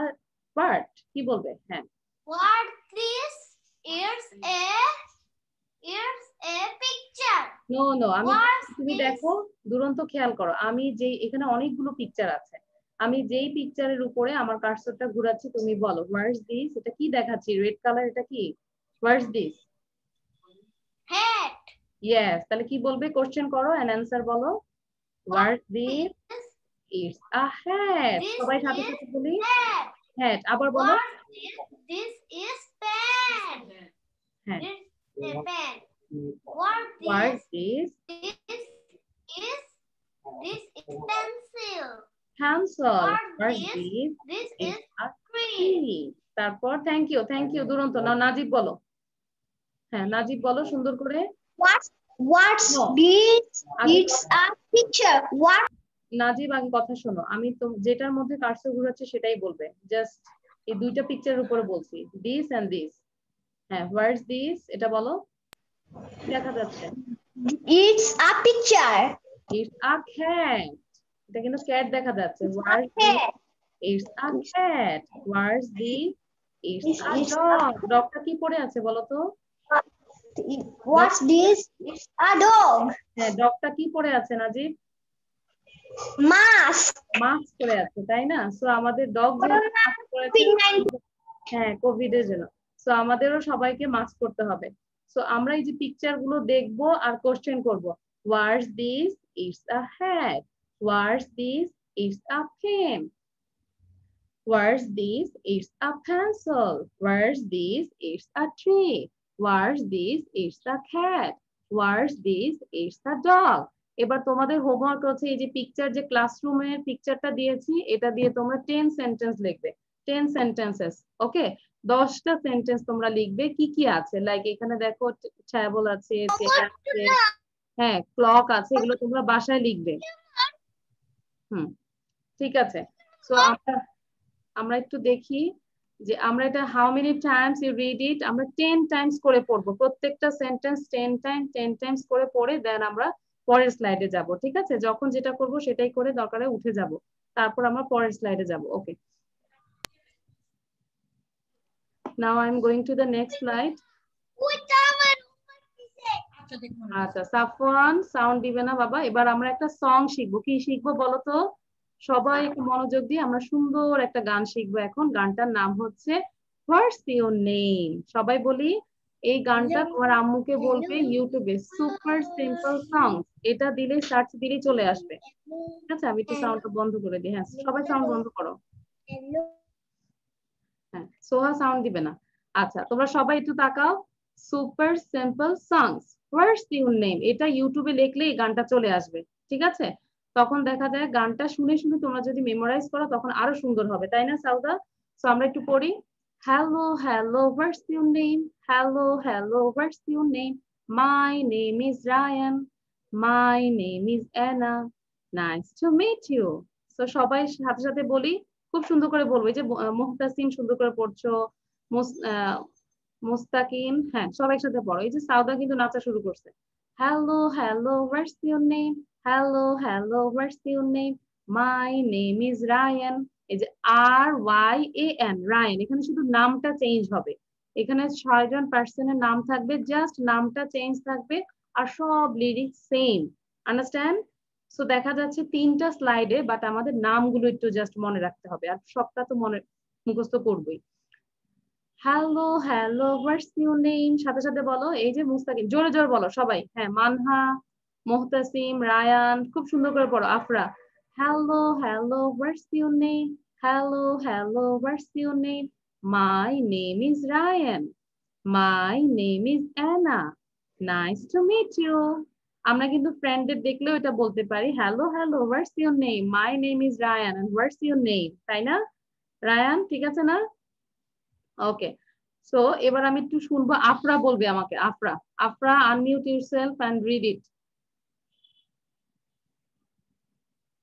part. কি বলবে? হ্যাঁ। What this is a picture. No no, আমি What's তুমি this? দেখো, দুরন্ত খেয়াল করো, আমি যেই এখানে অনেকগুলো পিকচার আছে, আমি যেই পিকচারের উপরে আমার কার্সরটা ঘোরাচ্ছি, তুমি বলো হোয়াটস দিস? এটা কি দেখাচ্ছি? রেড কালার, এটা কি? What's this? Hat. ইয়েস, তাহলে কি বলবে? কোশ্চেন করো এন্ড অ্যানসার বলো। What's this? It's a hat. সবাই সাথে সাথে বলি Hat. হ্যাট। আবার বলো। This is pen. হ্যাঁ। This is a pen. What What's this? This is pencil. Pencil. What's What's this? this? This is It's a tree. tree. তারপর থ্যাংক ইউ দুরন্ত। না, নাজিব বলো। হ্যাঁ, নাজিব বলো সুন্দর করে। What's No. this? আগে It's a picture. What? Najib, আগে কথা শোনো। আমি তো যেটার মধ্যে কার্সর ঘোরাচ্ছে সেটাই বলবে। জাস্ট এই দুইটা পিকচারের উপরে বলছি, দিস এন্ড দিস। হ্যাঁ, হোয়াটস দিস? এটা বলো। দেখা যাচ্ছে। It's a picture. It's a cat. এটা কিন্তু ক্যাট দেখা যাচ্ছে। What's this? Cat. It's a cat. Where's this? It's This a is dog. ডগটা কি পড়ে আছে বলো তো? What's this? It's a dog. হ্যাঁ, ডগটা কি পড়ে আছে নাজিব? Mask. মাস্ক পরে আছে, তাই না? সো আমাদের ডগ যেহেতু মাস্ক পরেছে, হ্যাঁ, কোভিড এর জন্য, সো আমাদেরও সবাইকে মাস্ক করতে হবে। সো আমরা এই যে পিকচার গুলো দেখবো আর কোশ্চেন করব। Where's this? It's a hat. Where's this? It's a pen. Where's this? It's a pencil. Where's this? It's a tree. Where's this? It's a cat. Where's this? It's a dog. এবার তোমাদের হোমওয়ার্ক হচ্ছে এই যে পিকচার, যে ক্লাসরুমের পিকচারটা দিয়েছি, এটা দিয়ে তোমরা 10 সেন্টেন্স লিখবে। 10 সেন্টেন্সেস। ওকে, 10টা সেন্টেন্স তোমরা লিখবে। কি কি আছে? লাইক এখানে দেখো ট্যাবল আছে, চেয়ার আছে, হ্যাঁ, ক্লক আছে, এগুলো তোমরা বাসায় লিখবে। ঠিক আছে। সো আমরা একটু দেখি যে আমরা এটা how many times you read it. আমরা 10 টাইমস করে পড়বো প্রত্যেকটা সেন্টেন্স। 10 টাইমস করে পড়ে দেন আমরা পরের স্লাইডে যাব। ঠিক আছে, যখন যেটা করব সেটাই করে দরকারে উঠে যাব, তারপর আমরা পরের স্লাইডে যাব। Okay, now I am going to the next slide. আচ্ছা, সাফওয়ান সাউন্ড দিবে না বাবা। এবার আমরা একটা সং শিখবো। কি শিখবো বলো তো? সবাই একটু মনোযোগ দিয়ে আমরা সুন্দর একটা গান শিখবো এখন। গানটার নাম হচ্ছে হোয়াটস ইউর নেম। সবাই বলি, এই গানটা তোমার আম্মুকে বলবে ইউটিউবে সুপার সিম্পল সং, এটা দিলে সার্চ দিলে চলে আসবে। ঠিক আছে, আমি একটু সাউন্ডটা বন্ধ করে দিই। হ্যাঁ, সবাই সাউন্ড বন্ধ করো। হ্যাঁ, সোহা সাউন্ড দিবে না। আচ্ছা, তোমরা সবাই একটু তাকাও। Super simple songs, what's your name, এটা ইউটিউবে লিখলে এই গানটা চলে আসবে। ঠিক আছে, তখন দেখা যায় গানটা শুনে শুনে তোমরা যদি মেমোরাইজ করো তখন আরো সুন্দর হবে, তাই না সাউদা? সো আমরা একটু পড়ি। Hello hello what's your name, hello hello what's your name, my name is Ryan, my name is Anna, nice to meet you. So সবাই সাথে সাথে বলি, খুব সুন্দর করে বলবো। এই যে মুহতাসিম সুন্দর করে পড়ছো, মুস্তাকিম, হ্যাঁ সবাই একসাথে পড়ো। এই যে সাউদা কিন্তু নাচা শুরু করছে। Hello hello what's your name, hello hello what's your name, my name is Ryan. এই যে RYAN, রায়ান, এখানে শুধু নামটা চেঞ্জ হবে। এখানে 6 জন পার্সনের নাম থাকবে, জাস্ট নামটা চেঞ্জ থাকবে, আর সব লিরিক্স সেম। আন্ডারস্ট্যান্ড? সো দেখা যাচ্ছে 3টা স্লাইডে, বাট আমাদের নামগুলো একটু জাস্ট মনে রাখতে হবে, আর সবটা তো মনে মুখস্থ করবই। Hello hello, what's your name? সাথে সাথে বলো। এই যে মুস্তাকিম, জোরে জোরে বলো সবাই। হ্যাঁ, মানহা, মোহতাসিম, রায়ান, খুব সুন্দর করে পড়ো। Afra, hello hello, what's your name? Hello hello, what's your name? My name is Ryan. My name is Anna. Nice to meet you. আমরা কিন্তু ফ্রেন্ডদের দেখলেও এটা বলতে পারি, hello hello, what's your name? My name is Ryan and what's your name, তাই না? রায়ান, ঠিক আছে না? ওকে, সো এবার আমি একটু শুনবো, আফরা বলবে আমাকে। Afra, Afra, unmute yourself and read it.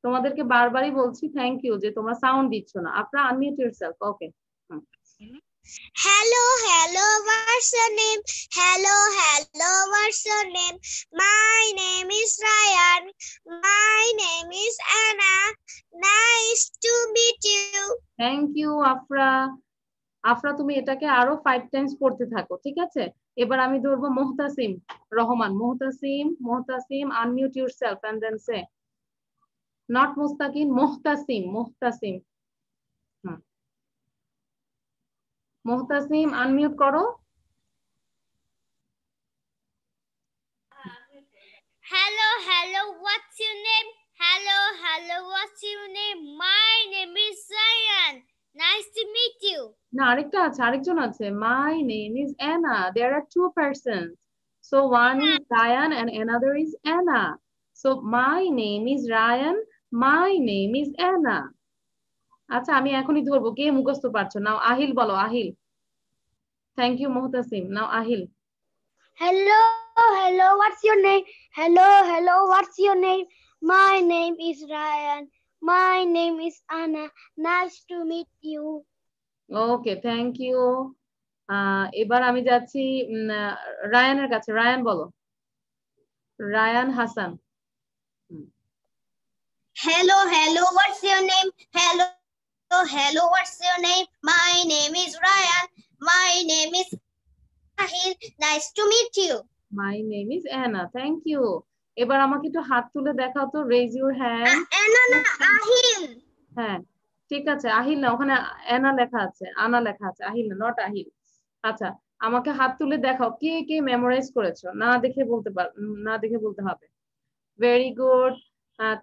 তোমাদেরকে বারবারই বলছি থ্যাংক ইউ যে তোমরা সাউন্ড দিচ্ছ না। Afra, unmute yourself. Okay. Hello, hello, what's your name? Hello, hello, what's your name? My name is Ryan. My name is Anna. Nice to meet you. Thank you Afra. Afra, তুমি এটাকে আরো 5 টাইমস পড়তে থাকো, ঠিক আছে? এবার আমি ধরবো Mohtasim Rahman. Mohtasim, Mohtasim, unmute yourself and then say. Not Mustakin, Mohtasim, Mohtasim. Mohtasim, unmute করো। Hello, hello, what's your name? Hello, hello, what's your name? My name is Ryan. Nice to meet you. না, আরেকটা আছে, আরেকজন আছে। My name is Anna. There are 2 persons. So one is Ryan and another is Anna. So my name is Ryan. My name is Anna. আচ্ছা, আমি এখনই ধরবো, কে মুখস্থ পারছো? নাও আহিল বলো, Ahil. Thank you Mohtasim. Now Ahil. Hello, hello, what's your name? Hello, hello, what's your name? My name is Ryan. My name is Anna. Nice to meet you. Okay, thank you. এবার আমি যাচ্ছি রায়ানের কাছে। রায়ান বলো। Rayan Hasan. Hello, hello, what's your name? Hello, hello, what's your name? My name is Ryan. My name is Ahil. Nice to meet you. My name is Anna. Thank you. এবার আমাকে একটু হাত তুলে দেখাও তো, raise your hand. Anna, Ahil. হ্যাঁ, ঠিক আছে। আহিল না, ওখানে অ্যানা লেখা আছে, আনা লেখা আছে, আহিল না, নট আহিল। আচ্ছা, আমাকে হাত তুলে দেখাও কে কে মেমোরাইজ করেছো। না দেখে বলতে না দেখে বলতে হবে। Very good.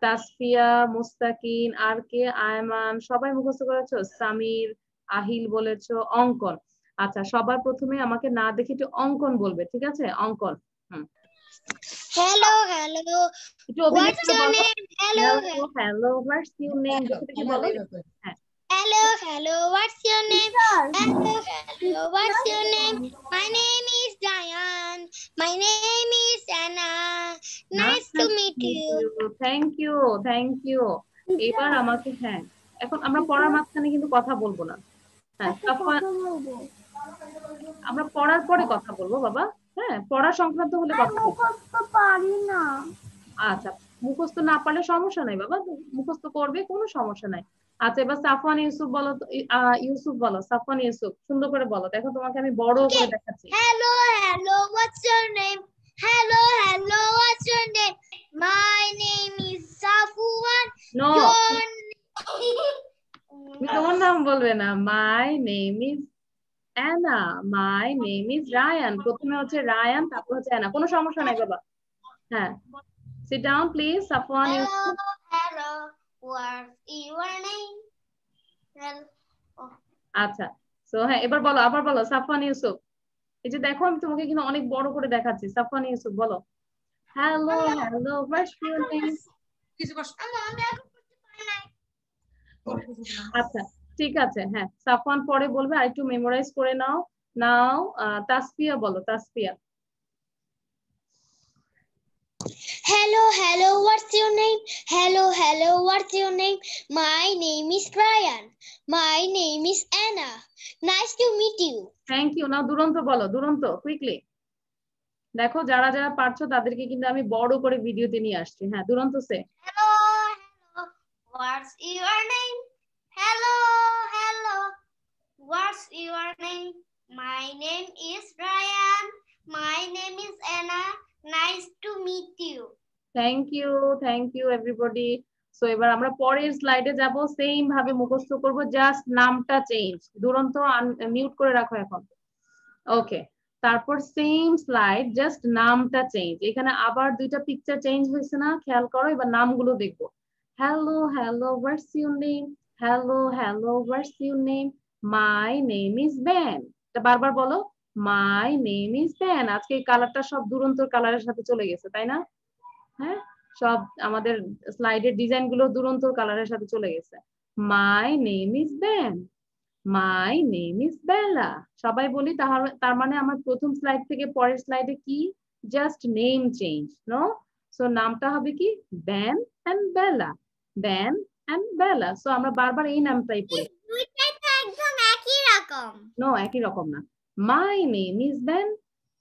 তাসফিয়া, মুস্তাকিন, আর কে? আয়মান, সবাই মুখস্থ করেছো? সামির, আহিল বলেছো, অঙ্কন। আচ্ছা, সবার প্রথমে আমাকে না দেখে একটু অঙ্কন বলবে, ঠিক আছে? অঙ্কন। Hello, hello. একটু অভিনয় What's করে your বলো। name? Hello, hello hello, what's your name? দেখে দেখে বলো। হ্যাঁ, hello, hello. What's your name? Hello, hello. What's your name? My name is Diane. My name is Anna. Nice to meet you. Thank you, thank you. এবার আমাকে, হ্যাঁ, এখন আমরা পড়ার মাঝখানে কিন্তু কথা বলবো না। হ্যাঁ, আমরা পড়ার পরে কথা বলবো বাবা। হ্যাঁ, পড়া সংক্রান্ত হলে কথা বলবো। পারি না। আচ্ছা, মুখস্থ না পারলে সমস্যা নাই বাবা, মুখস্থ করবে, কোনো সমস্যা নাই। আচ্ছা, এবার সাফওয়ান ইউসুফ বলো তো। ইউসুফ বলো, সাফওয়ান ইউসুফ, সুন্দর করে বলো। দেখো, তোমাকে আমি বড় করে দেখাচ্ছি। Hello, hello. What's your name? Hello, hello. What's your name? My name is Safwan. No, Your তুমি তোমার নাম বলবে না। My name is Anna. My name is Ryan. প্রথমে হচ্ছে রায়ান, তারপর হচ্ছে অ্যানা। কোনো সমস্যা নাই বাবা। হ্যাঁ, sit down please. Safwan Hello, Yusuf. hello. What's your name? Hello. আচ্ছা, সো হ্যাঁ, এবার বলো, আবার বলো। সাফওয়ান ইউসুফ, এই যে দেখো, আমি তোমাকে কিন্তু অনেক বড় করে দেখাচ্ছি। সাফওয়ান ইউসুফ বলো। Hello hello, what's your name? আচ্ছা, ঠিক আছে। হ্যাঁ, সাফওয়ান পরে বলবে, আর একটু মেমোরাইজ করে নাও। নাও তাসফিয়া বলো, Tasfia. Hello, hello, what's your name? Hello, hello, what's your name? My name is Ryan. My name is Anna. Nice to meet you. Thank you. Now Duronto বলো, দুরন্ত, কুইকলি। দেখো, যারা যারা পারছো তাদেরকে কিন্তু আমি বড় করে ভিডিওতে নিয়ে আসছি। হ্যাঁ, দুরন্ত সে। Hello, hello, What's your name? Hello, hello. What's your name? My name is Ryan. My name is Anna. Nice to meet you. Thank you everybody. So এবার আমরা পরের স্লাইডে যাব, সেম ভাবে মুখস্থ করব, জাস্ট নামটা চেঞ্জ। দুরন্ত মিউট করে রাখো এখন। ওকে, তারপর সেম স্লাইড, জাস্ট নামটা চেঞ্জ। এখানে আবার দুইটা পিকচার চেঞ্জ হয়েছে না, খেয়াল করো। এবার নামগুলো দেখবো। Hello hello, what's your name? Hello hello, what's your name? My name is Ben. এটা বারবার বলো, মাই নেম ইজ ব্যান। আজকে এই কালারটা সব দুরন্তর কালারের সাথে চলে গেছে, তাই না? হ্যাঁ, সব আমাদের স্লাইডের ডিজাইন গুলো দুরন্তর কালারের সাথে চলে গেছে। My name is Ben, my name is Bella. সবাই বলি, তাহলে তার মানে আমার প্রথম স্লাইড থেকে পরের স্লাইডে কি, just name change, no? So নামটা হবে কি, Ben and Bella, Ben and Bella. So আমরা বারবার এই নামটাই পড়ি। দুইটাই তো একদম একই রকম। নো, একই রকম না। My name is Ben,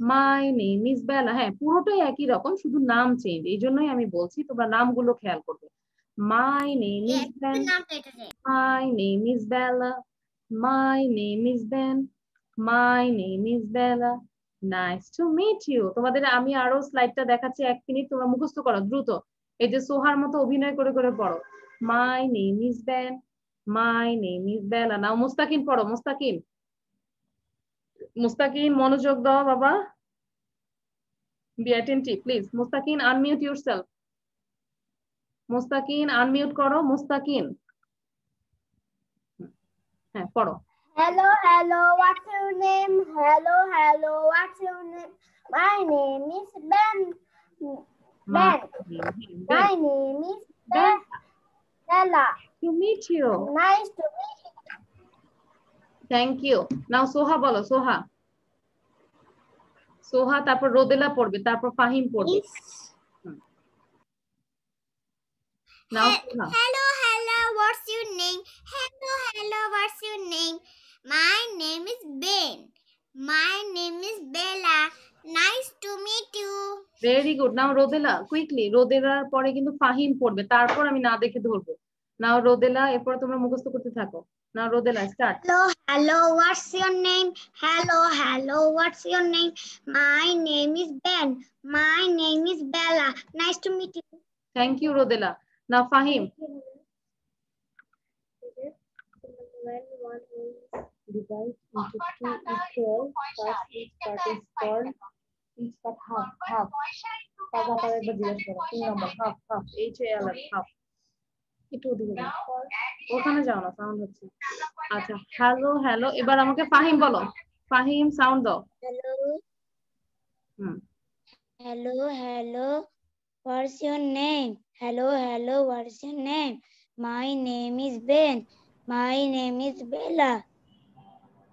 my name is Bella. হ্যাঁ, পুরোটাই একই রকম, শুধু নাম চেঞ্জ। এই জন্যই আমি বলছি তোমরা নামগুলো খেয়াল করবে। My name is Ben, my name is Bella, my name is Ben, my name is Bella, nice to meet you. তোমাদের আমি আরো স্লাইডটা দেখাচ্ছি, 1 মিনিট, তোমরা মুখস্থ করো দ্রুত। এই যে সোহার মতো অভিনয় করে করে পড়ো। My name is Ben, my name is Bella. Now Mustakin পড়ো, মুস্তাকিন, মুস্তাকিন মনোযোগ দাও বাবা। Be attentive, please. Mustaqin, unmute yourself. Mustaqin, unmute করো, মুস্তাকিন। হ্যাঁ, পড়ো। Hello, hello, what's your name? Hello, hello, what's your name? My name is Ben. Ben. My name is Bella. To meet you. Nice to meet you. Thank you. Now সোহা বলো, সোহা। সোহা, তারপর রোদেলা পড়বে, তারপর ফাহিম পড়বে। Now Soha. Hello, hello, what's your name? Hello, hello, what's your name? My name is Ben. My name is Bella. Nice to meet you. Very good. Now Rodela, quickly. রোদেলার পরে কিন্তু ফাহিম পড়বে, তারপর আমি না দেখে ধরবো। Now রোদেলা, এরপর তোমরা মুখস্থ করতে থাকো। Now Rodela, start. Hello, hello, what's your name? Hello, hello, what's your name? My name is Ben. My name is Bella. Nice to meet you. Thank you, Rodela. Now Fahim. Divide into 2 equal parts. Each part is called, each part half, half. Half আকারে একবার জিজ্ঞেস করো, 3 নম্বর, half, half, HALF, half. একটু ওদিকে যাও, ওখানে যাও না, সাউন্ড হচ্ছে। আচ্ছা, হ্যালো হ্যালো, এবার আমাকে ফাহিম বলো। ফাহিম, সাউন্ড দাও। Hello, hmm, hello, hello, what's your name? Hello, hello, what's your name? My name is Ben. My name is Bella.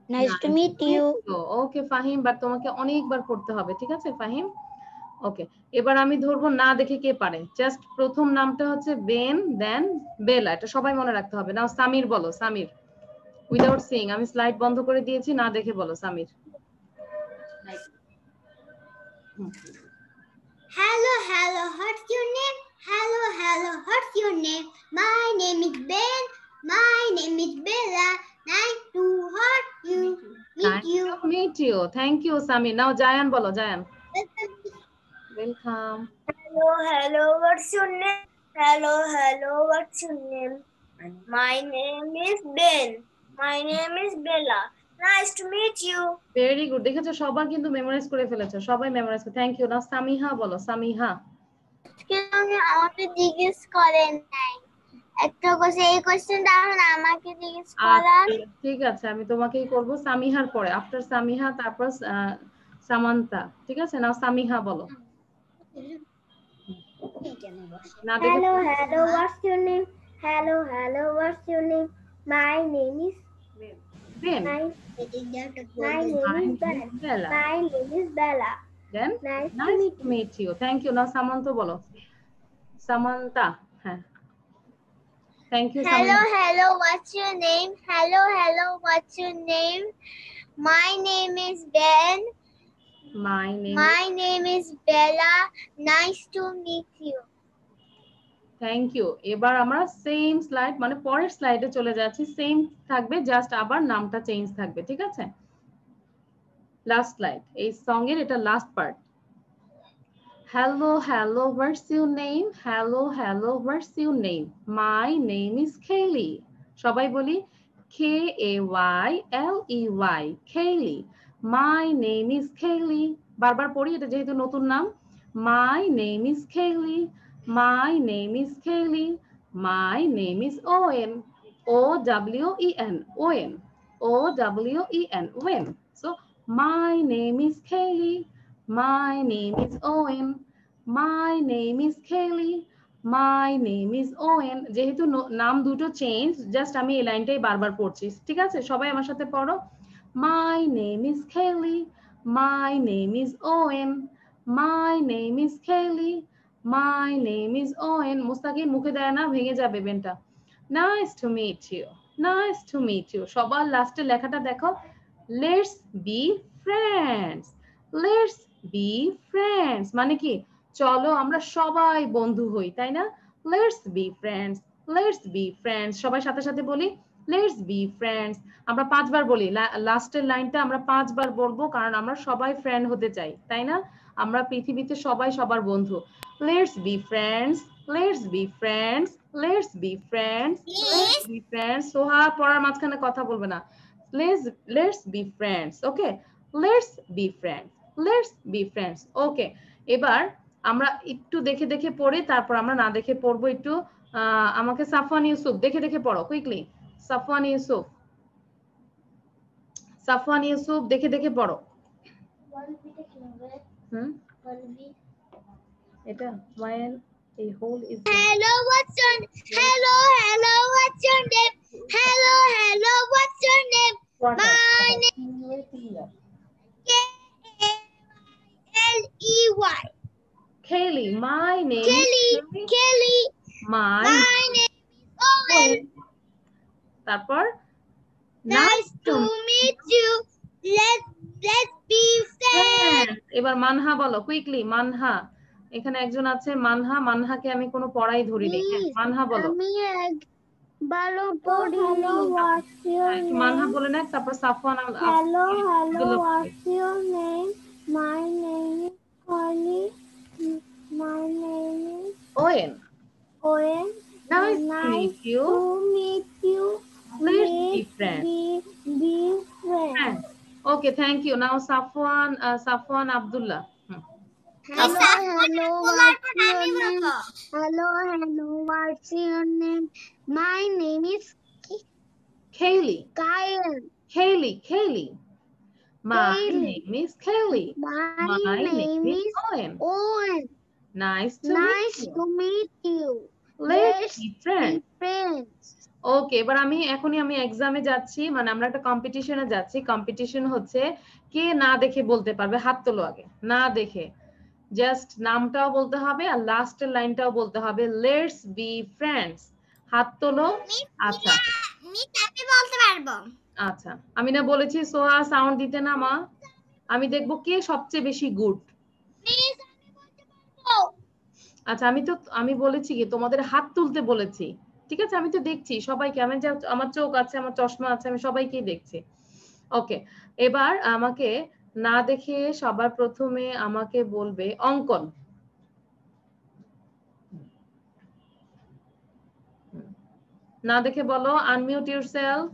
Nice to meet you. Okay Fahim, but তোমাকে অনেকবার পড়তে হবে, ঠিক আছে ফাহিম? ওকে, এবার আমি ধরবো না দেখে কে পারে। জাস্ট প্রথম নামটা হচ্ছে বেন, দেন বেলা, এটা সবাই মনে রাখতে হবে। নাও সামির বলো, সামির, উইদাউট সিইং। আমি স্লাইড বন্ধ করে দিয়েছি, না দেখে বলো Samir. Hello, hello, what's your name? Hello, hello, what's your name? My name is Ben. My name is Bella. Nice to meet you. Meet you. Thank you, Samir. Now Jayan bolo, Jayan. Welcome. Hello, hello, what's your name? Hello, hello, what's your name? My name is Ben. My name is Bella. Nice to meet you. Very good. দেখেছো সবাই কিন্তু মেমোরাইজ করে ফেলেছো, সবাই মেমোরাইজ করে। Thank you. নাও সামিহা বলো, সামিহা। আমি আমাকে জিজ্ঞেস করেন নাই, একটা কোশ্চেন, এই কোশ্চেনটা আমাকে জিজ্ঞেস করান। ঠিক আছে, আমি তোমাকেই করব সামিহার পরে, আফটার সামিহা, তারপর সামান্তা, ঠিক আছে? নাও সামিহা বলো। Hello, hello, what's your name? Hello, hello, what's your name? My name is Ben. My name is Bella. My name is Bella. Then nice to meet you. Thank you. Now Samantha bolo. Samantha. Thank you. Hello, Samantha. hello, what's your name? Hello, hello, what's your name? My name is Ben. My name is Bella. Nice to meet you. Thank you. এবার আমরা সেম স্লাইড মানে পরের স্লাইডে চলে যাচ্ছি, সেম থাকবে, জাস্ট আবার নামটা চেঞ্জ থাকবে, ঠিক আছে? লাস্ট স্লাইড, এই সং এর এটা last part. Hello, hello, what's your name? Hello, hello, what's your name? My name is Kaylee. সবাই বলি K-A-Y-L-E-Y, Kaylee. My name is Kaylee. বারবার পড়ি, এটা যেহেতু নতুন নাম। My name is Kaylee. My name is Kaylee. My name is Owen. O-W-E-N, Owen. O-W-E-N, Owen. So, my name is Kaylee. My name is Owen. My name is Kaylee. My name is Owen. যেহেতু নাম দুটো চেঞ্জ, জাস্ট আমি এই লাইনটাই বারবার পড়ছি, ঠিক আছে? সবাই আমার সাথে পড়ো। My name is Kaylee. My name is Owen. My name is Kaylee. My name is Owen. মুস্তাকিম মুখে দেয় না, ভেঙে যাবে বেনটা। Nice to meet you. Nice to meet you. সবার লাস্টে লেখাটা দেখো, Let's be friends. Let's be friends মানে কি, চলো আমরা সবাই বন্ধু হই, তাই না? Let's be friends. Let's be friends. সবাই সাথে সাথে বলি, Let's be friends. আমরা 5 বার বলি, লাস্টের লাইনটা আমরা 5 বার বলবো, কারণ আমরা সবাই ফ্রেন্ড হতে চাই, তাই না? আমরা পৃথিবীতে সবাই সবার বন্ধু। Let's be friends. Let's be friends. Let's be friends. Let's be friends. সোহা পড়ার মাঝখানে কথা বলবে না। Let's be friends. Okay, let's be friends. Let's be friends. Okay, এবার আমরা একটু দেখে দেখে পড়ি, তারপর আমরা না দেখে পড়বো একটু। আমাকে সাফওয়ান ইউসুফ দেখে দেখে পড়ো কুইকলি। সাফওয়ান ইউসুফ, সাফওয়ান ইউসুফ দেখে দেখে পড়ো। এটা when a whole is Hello, what's your Hello, hello, what's your name? Hello, hello, what's your name? My name is K-A-Y-L-E-Y. Kaylee. My name Kelly, is Kelly. My My name is Owen. তারপর Nice to meet you. Let's be friends. এবার মানহা বলো কুইকলি। মানহা, এখানে একজন আছে মানহা, মানহাকে আমি কোনো পড়াই ধরিনি। মানহা বলো। আমি ভালো পড়ি। Hello, what's your একটু name? মানহা বলে না, তারপর Safwan. Hello, what's your name? My name is Connie. My name is Owen. Owen. Nice to meet you. To meet you. Let's be friends. Be friends. Okay, thank you. Now Safwan Abdullah. Hello, hello, what's your name? Hello, hello, what's your name? My name is Kaylee. Kyle. Kaylee. My name is Kaylee. My name is Owen. Owen. Nice to meet you. Let's be friends. Friends. ওকে, এবার এখনই আমি এক্সামে যাচ্ছি, মানে আমরা একটা কম্পিটিশনে যাচ্ছি। কম্পিটিশন হচ্ছে কে না দেখে বলতে পারবে, হাত তোলো আগে। না দেখে জাস্ট নামটাও বলতে হবে আর লাস্টের লাইনটাও বলতে হবে, লেটস বি ফ্রেন্ডস। হাত তোলো। আচ্ছা আমি বলতে পারবো। আচ্ছা, আমি না বলেছি সোহা সাউন্ড দিতে না মা। আমি দেখবো কে সবচেয়ে বেশি গুড। আচ্ছা, আমি বলেছি কি তোমাদের হাত তুলতে বলেছি, ঠিক আছে? আমি তো দেখছি সবাইকে, আমার চোখ আছে, আমার চশমা আছে, আমি সবাইকেই দেখছি। ওকে, এবার আমাকে না দেখে সবার প্রথমে আমাকে বলবে অঙ্কন। না দেখে বলো, unmute yourself.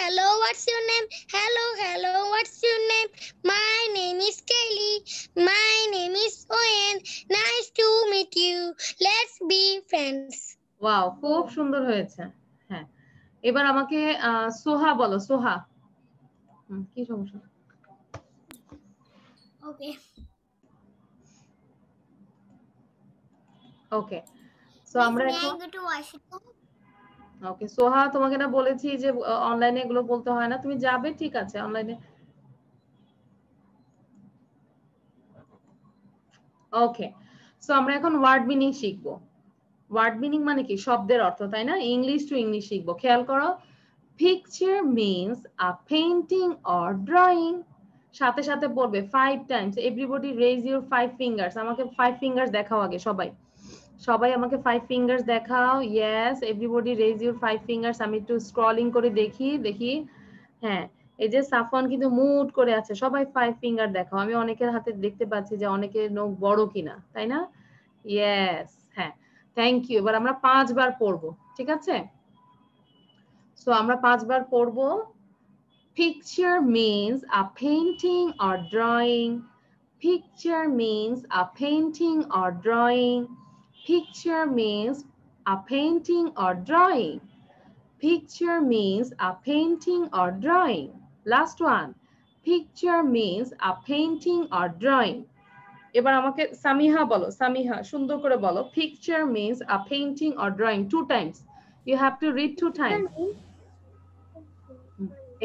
Hello, what's your name? Hello, what's your name? My name is Kelly. My name is Owen. Nice to meet you. Let's be friends. Wow, খুব সুন্দর হয়েছে। হ্যাঁ, এবার আমাকে সোহা বলো। সোহা, কি সমস্যা? ওকে, সো আমরা এখন ওকে সোহা, তোমাকে না বলেছি যে অনলাইনে এগুলো বলতে হয় না, তুমি যাবে, ঠিক আছে? অনলাইনে ওকে। সো আমরা এখন ওয়ার্ড মিনিং শিখবো। ওয়ার্ড মিনিং মানে কি? শব্দের অর্থ, তাই না? ইংলিশ টু ইংলিশ শিখবো। খেয়াল করো, picture means a painting or drawing. সাথে সাথে পড়বে 5 times. Everybody raise your 5 fingers. আমাকে 5 ফিঙ্গার্স দেখাও আগে সবাই। সবাই আমাকে 5 ফিঙ্গার্স দেখাও। Yes, everybody raise your 5 fingers. আমি একটু স্ক্রলিং করে দেখি। হ্যাঁ, এই যে সাফওয়ান কিন্তু মুড করে আছে। সবাই 5 ফিঙ্গার দেখাও। আমি অনেকের হাতে দেখতে পাচ্ছি যে অনেকের নখ বড় কিনা, তাই না? ইয়েস, হ্যাঁ, থ্যাংক ইউ। এবার আমরা 5 বার পড়বো, ঠিক আছে? সো আমরা 5 বার পড়বো। Picture means a painting or drawing. Picture means a painting or drawing. Picture means a painting or drawing. Picture means a painting or drawing. Last one. Picture means a painting or drawing. এবার আমাকে সামিহা বলো, সামিহা সুন্দর করে বলো। Picture means a painting or drawing 2 times. You have to read 2 times.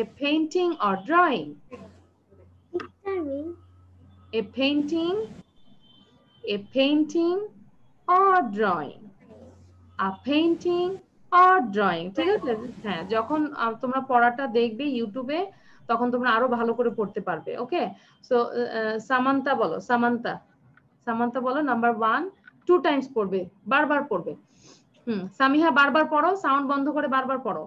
A painting or drawing. A painting or drawing. A painting or drawing. ঠিক আছে? হ্যাঁ, যখন তোমরা পড়াটা দেখবে ইউটিউবে তখন তোমরা আরো ভালো করে পড়তে পারবে। ওকে, সো সামান্তা বলো, সামান্তা বলো নাম্বার 1 2 টাইমস পড়বে, বারবার পড়বে। সামিহা বারবার পড়ো, সাউন্ড বন্ধ করে বারবার পড়ো।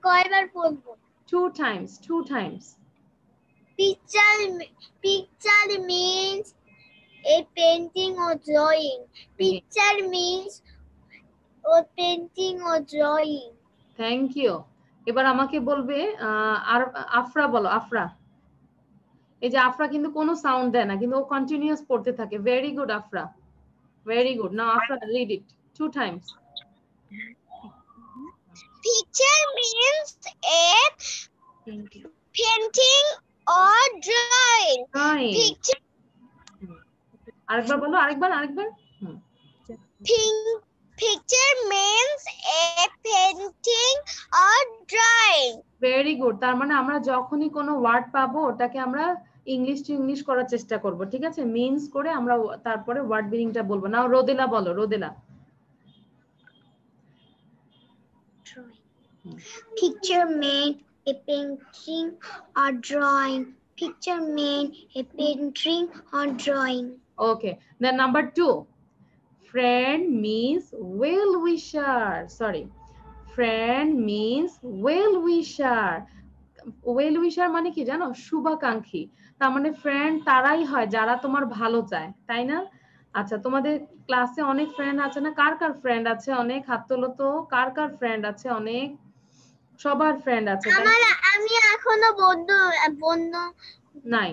কয়বার পড়বো? 2 times, 2 times. Picture means a painting or drawing. Picture means a painting or drawing. Thank you. এবার আমাকে বলবে আর আফরা বলো, আফরা। এই যে আফরা কিন্তু কোনো সাউন্ড দেয় না, কিন্তু ও কন্টিনিউয়াস পড়তে থাকে। Very good Afra, very good. Now Afra, read it 2 times. Picture means a painting or drawing. Picture. আরেকবার বলো, আরেকবার। Picture means a painting or drawing. Very good. তার মানে আমরা যখনই কোনো ওয়ার্ড পাবো ওটাকে আমরা ইংলিশ টু ইংলিশ করার চেষ্টা করব, ঠিক আছে? মিনস করে আমরা তারপরে ওয়ার্ড মিনিংটা বলবো। নাও রোদেলা বলো, রোদেলা। Picture means a painting or drawing. Picture means a painting or drawing. Okay, then number 2. Friend means well wisher. Sorry, friend means well wisher. Well wisher মানে কি জানো? শুভাকাঙ্ক্ষী। তার মানে ফ্রেন্ড তারাই হয় যারা তোমার ভালো চায়, তাই না? আচ্ছা, তোমাদের ক্লাসে অনেক ফ্রেন্ড আছে না? কার কার ফ্রেন্ড আছে অনেক? হাত তোলো তো, কার কার ফ্রেন্ড আছে অনেক? সবার ফ্রেন্ড আছে। আমি এখনো বন্ধু নাই,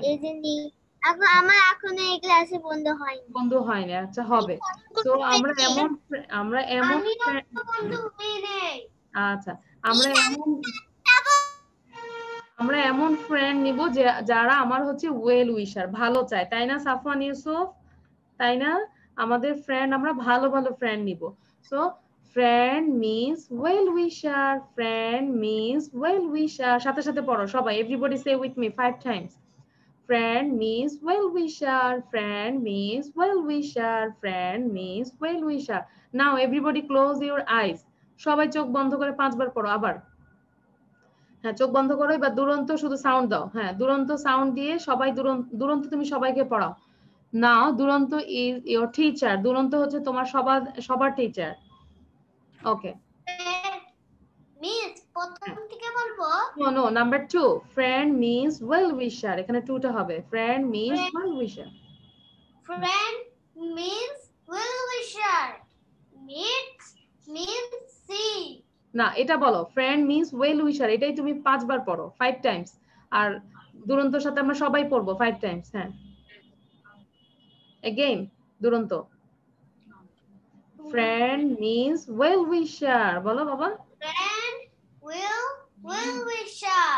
আমার এখনো এই ক্লাসে বন্ধু হয়নি। আচ্ছা, হবে। তো আমরা এমন আচ্ছা, আমরা এমন ফ্রেন্ড নিব যারা আমার হচ্ছে ওয়েল উইশার, ভালো চায়, তাই না সাফওয়ান ইউসুফ? তাই না? আমাদের ফ্রেন্ড আমরা ভালো ভালো ফ্রেন্ড নিব। So friend means well wisher. Friend means well wisher. সাথে সাথে পড়ো সবাই, everybody say with me 5 times. Friend means well wisher. Friend means well wisher. Friend means well wisher. Now everybody close your eyes. সবাই চোখ বন্ধ করে 5 বার পড়ো আবার। হ্যাঁ, চোখ বন্ধ করো। এবার দুরন্ত শুধু সাউন্ড দাও। হ্যাঁ, দুরন্ত সাউন্ড দিয়ে সবাই দুরন্ত তুমি সবাইকে পড়াও। নাও দুরন্ত is your teacher. দুরন্ত হচ্ছে তোমার সবার টিচার। ওকে, মিস প্রথম থেকে বলবো? No, number 2. Friend means well wisher. এখানে 2 টা হবে। Friend means well wisher. Friend means well wisher. Means see. না, এটা বলো friend means well wisher, এটাই তুমি 5 বার পড়ো, 5 টাইমস। আর দুরন্তর সাথে আমরা সবাই পড়বো 5 টাইমস। হ্যাঁ, again দুরন্ত। Friend means well wisher. বলো বাবা। Friend well wisher.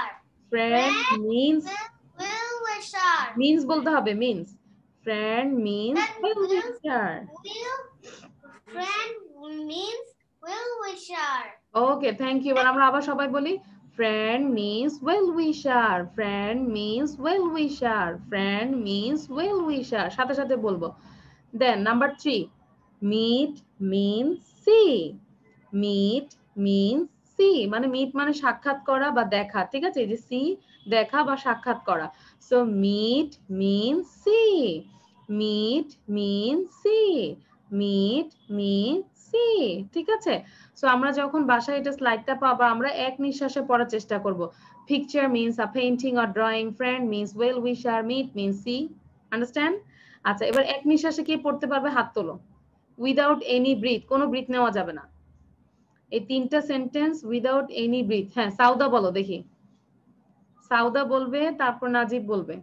Friend means well wisher. means বলতে হবে, means. Friend means well wisher. Friend means well wisher. Okay, thank you. এবার আমরা আবার সবাই বলি friend means well wisher. Friend means well wisher. Friend means well wisher. সাথে সাথে বলবো। Then number 3. Meet means see. Meet means see. মানে meet মানে সাক্ষাৎ করা বা দেখা, ঠিক আছে? এই যে see দেখা বা সাক্ষাৎ করা। So meet means see. Meet means see. meet means see ঠিক আছে সো আমরা যখন বাসায় এটা স্লাইডটা পাবো আমরা এক নিঃশ্বাসে পড়ার চেষ্টা করব picture means a painting or drawing friend means well wisher meet means see understand আচ্ছা এবার এক নিঃশ্বাসে কি পড়তে পারবে হাত তোলো without any breath কোনো ব্রিথ নেওয়া যাবে না এই তিনটা সেন্টেন্স without any breath হ্যাঁ সাউদা বলো দেখি সাউদা বলবে তারপর নাজিব বলবে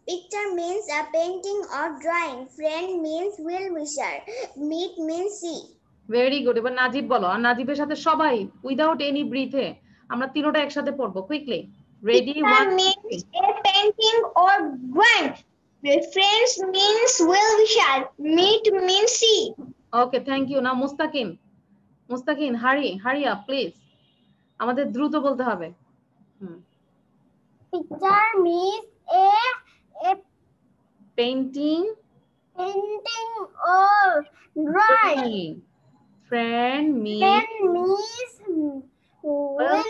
Picture means a painting or drawing. Friend means well wisher. Meet means see. Very good এবার নাজিব বলো আর নাজিবের সাথে সবাই উইদাউট এনি ব্রিথে আমরা তিনটা একসাথে পড়বো quickly ready Picture means a painting or drawing. Friends means well wisher. Meet means see. Okay thank you now Mustakin hurry up please আমাদের দ্রুত বলতে হবে Picture means a painting or drawing. friend means well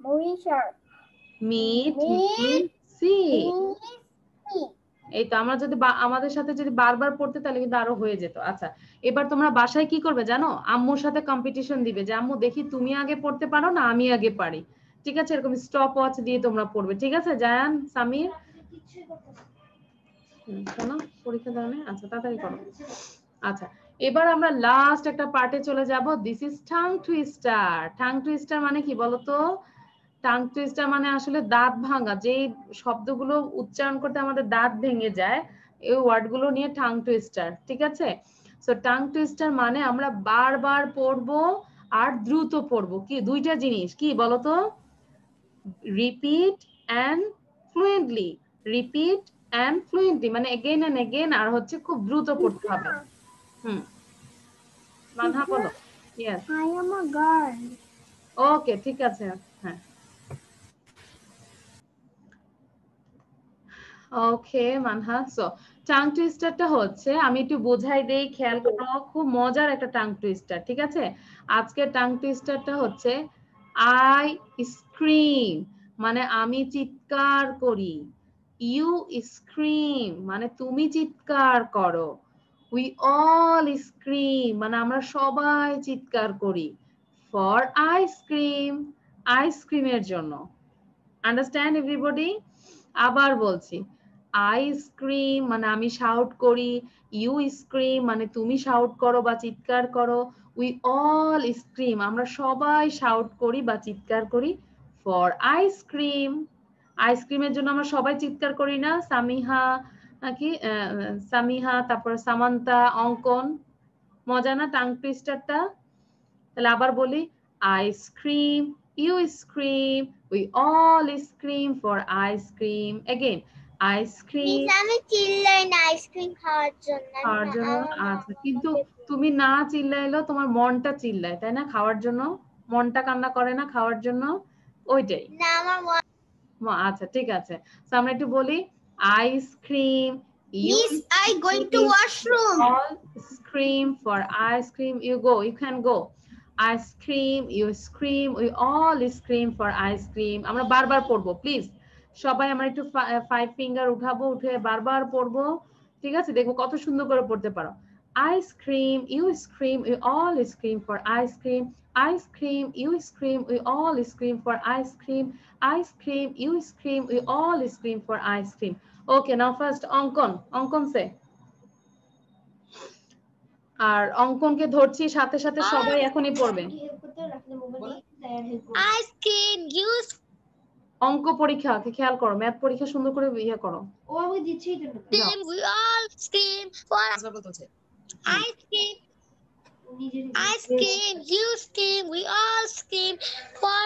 wisher meet means see এই তো আমরা যদি আমাদের সাথে যদি বারবার পড়তে তাহলে কিন্তু আরো হয়ে যেত আচ্ছা এবার তোমরা বাসায় কি করবে জানো আম্মুর সাথে কম্পিটিশন দিবে যে আম্মু দেখি তুমি আগে পড়তে পারো না আমি আগে পারি ঠিক আছে এরকম স্টপ ওয়াচ দিয়ে তোমরা পড়বে ঠিক আছে জায়ান সামির শোনো পরীক্ষা দাও না আচ্ছা তাড়াতাড়ি করো আচ্ছা এবার আমরা লাস্ট একটা পার্টে চলে যাব দিস ইজ টাং টুইস্টার মানে কি বলো তো টাং টুইস্টার মানে আসলে দাঁত ভাঙা যে শব্দগুলো উচ্চারণ করতে আমাদের দাঁত ভেঙে যায় এই ওয়ার্ডগুলো নিয়ে টাং টুইস্টার ঠিক আছে সো টাং টুইস্টার মানে আমরা বারবার পড়বো আর দ্রুত পড়বো কি দুইটা জিনিস কি বলো তো রিপিট এন্ড ফ্লুয়েন্টলি মানে এগেইন এন্ড এগেইন আর হচ্ছে খুব দ্রুত পড়তে হবে মানহা বলো yes I am a girl. ওকে ঠিক আছে হ্যাঁ ওকে মানহা সো টাং টুইস্টারটা হচ্ছে আমি একটু বোঝাই দেই খেয়াল করো খুব মজার একটা টাং টুইস্টার ঠিক আছে আজকে টাং টুইস্টারটা হচ্ছে আই স্ক্রিম মানে আমি চিৎকার করি ইউ স্ক্রিম মানে তুমি চিৎকার করো উই অল স্ক্রিম মানে আমরা সবাই চিৎকার করি ফর আইসক্রিমের জন্য আন্ডারস্ট্যান্ড এভরিবডি আবার বলছি আইসক্রিম মানে আমি শাউট করি ইউ স্ক্রিম মানে তুমি শাউট করো বা চিৎকার করো উই অল স্ক্রিম আমরা সবাই শাউট করি বা চিৎকার করি ফর আইসক্রিমের জন্য আমরা সবাই চিৎকার করি না সামিহা নাকি সামিহা তারপর সামান্তা অঙ্কন মজা না টাং টুইস্টারটা তাহলে আবার বলি ice cream you scream we all scream for ice cream again ice cream আমি চিল্লাই না আইসক্রিম খাওয়ার জন্য আচ্ছা কিন্তু তুমি না চিল্লাইলেও তোমার মনটা চিল্লায় তাই না খাওয়ার জন্য মনটা কান্না করে না খাওয়ার জন্য ওইটাই না আমার আচ্ছা ঠিক আছে তো আমরা একটু বলি ice cream Miss, I going to washroom. All scream for ice cream. You can go. Ice cream, you scream. We all scream for ice cream. আমরা বারবার পড়বো প্লিজ সবাই আমরা একটু 5 ফিঙ্গার উঠাবো উঠে বারবার পড়বো ঠিক আছে দেখবো কত সুন্দর করে পড়তে পারো ice cream, you scream. We all scream for ice cream. Ice cream, you scream. We all scream for ice cream. Ice cream, you scream. We all scream for ice cream. Okay, now first অঙ্কন সে আর অঙ্কনকে ধরছি সাথে সাথে সবাই এখনই পড়বে আইসক্রিম ইউজ অঙ্ক পরীক্ষা খেয়াল করো ম্যাথ পরীক্ষা সুন্দর করে ইয়ে করো ও আমি দিচ্ছি we all scream for ice cream you scream we all scream for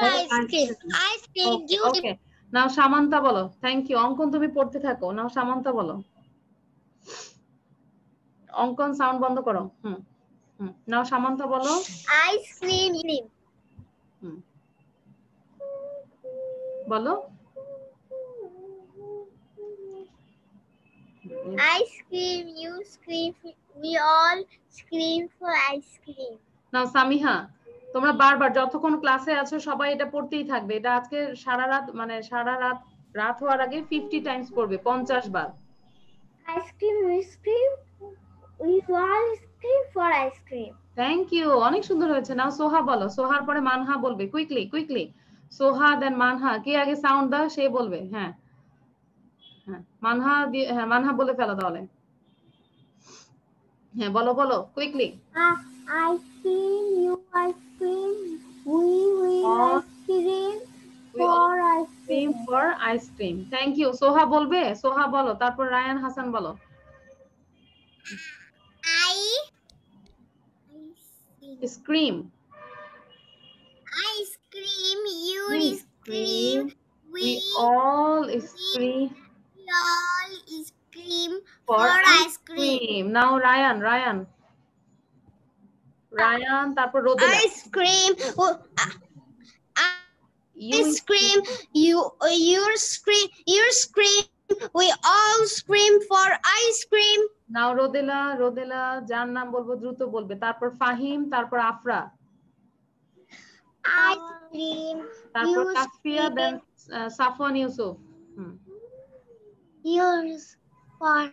ice cream you ওকে নাও সামান্তা বলো থ্যাংক ইউ অঙ্কন তুমি পড়তে থাকো নাও সামান্তা বলো অঙ্কন সাউন্ড বন্ধ করো নাও সামান্তা বলো আইসক্রিম বলো ice cream you scream we all scream for ice cream নাও সামিহা তোমরা বারবার যতক্ষণ ক্লাসে আছো সবাই এটা পড়তেই থাকবে এটা আজকে সারা রাত রাত হওয়ার আগে 50 টাইমস পড়বে, 50 বার। Ice cream, we scream. We all scream for ice cream. Thank you, অনেক সুন্দর হয়েছে। নাও সোহা বলো, সোহার পরে মানহা বলবে। কুইকলি কুইকলি, সোহা দেন মানহা। কে আগে সাউন্ড দাও সে বলবে। হ্যাঁ হ্যাঁ, মানহা হ্যাঁ মানহা বলে ফেলো তাহলে। হ্যাঁ বলো বলো quickly. Ice cream, you ice cream. We All ice cream we for all ice cream cream. for ice cream. Thank you. Soha বলবে, সোহা বলো, তারপর রায়ান হাসান বলো। Scream, Ice cream, you scream, we we all scream all scream for ice cream. Now Ryan, Ryan, তারপর রোদেলা। Ice cream. You Ice cream. You scream. We all scream for ice cream. নাও রোদেলা, রোদেলা যার নাম বলবো দ্রুত বলবে, তারপর ফাহিম, তারপর আফরা, Ice cream. তারপর You Tasfia, then Safwan Yusuf. Yours for.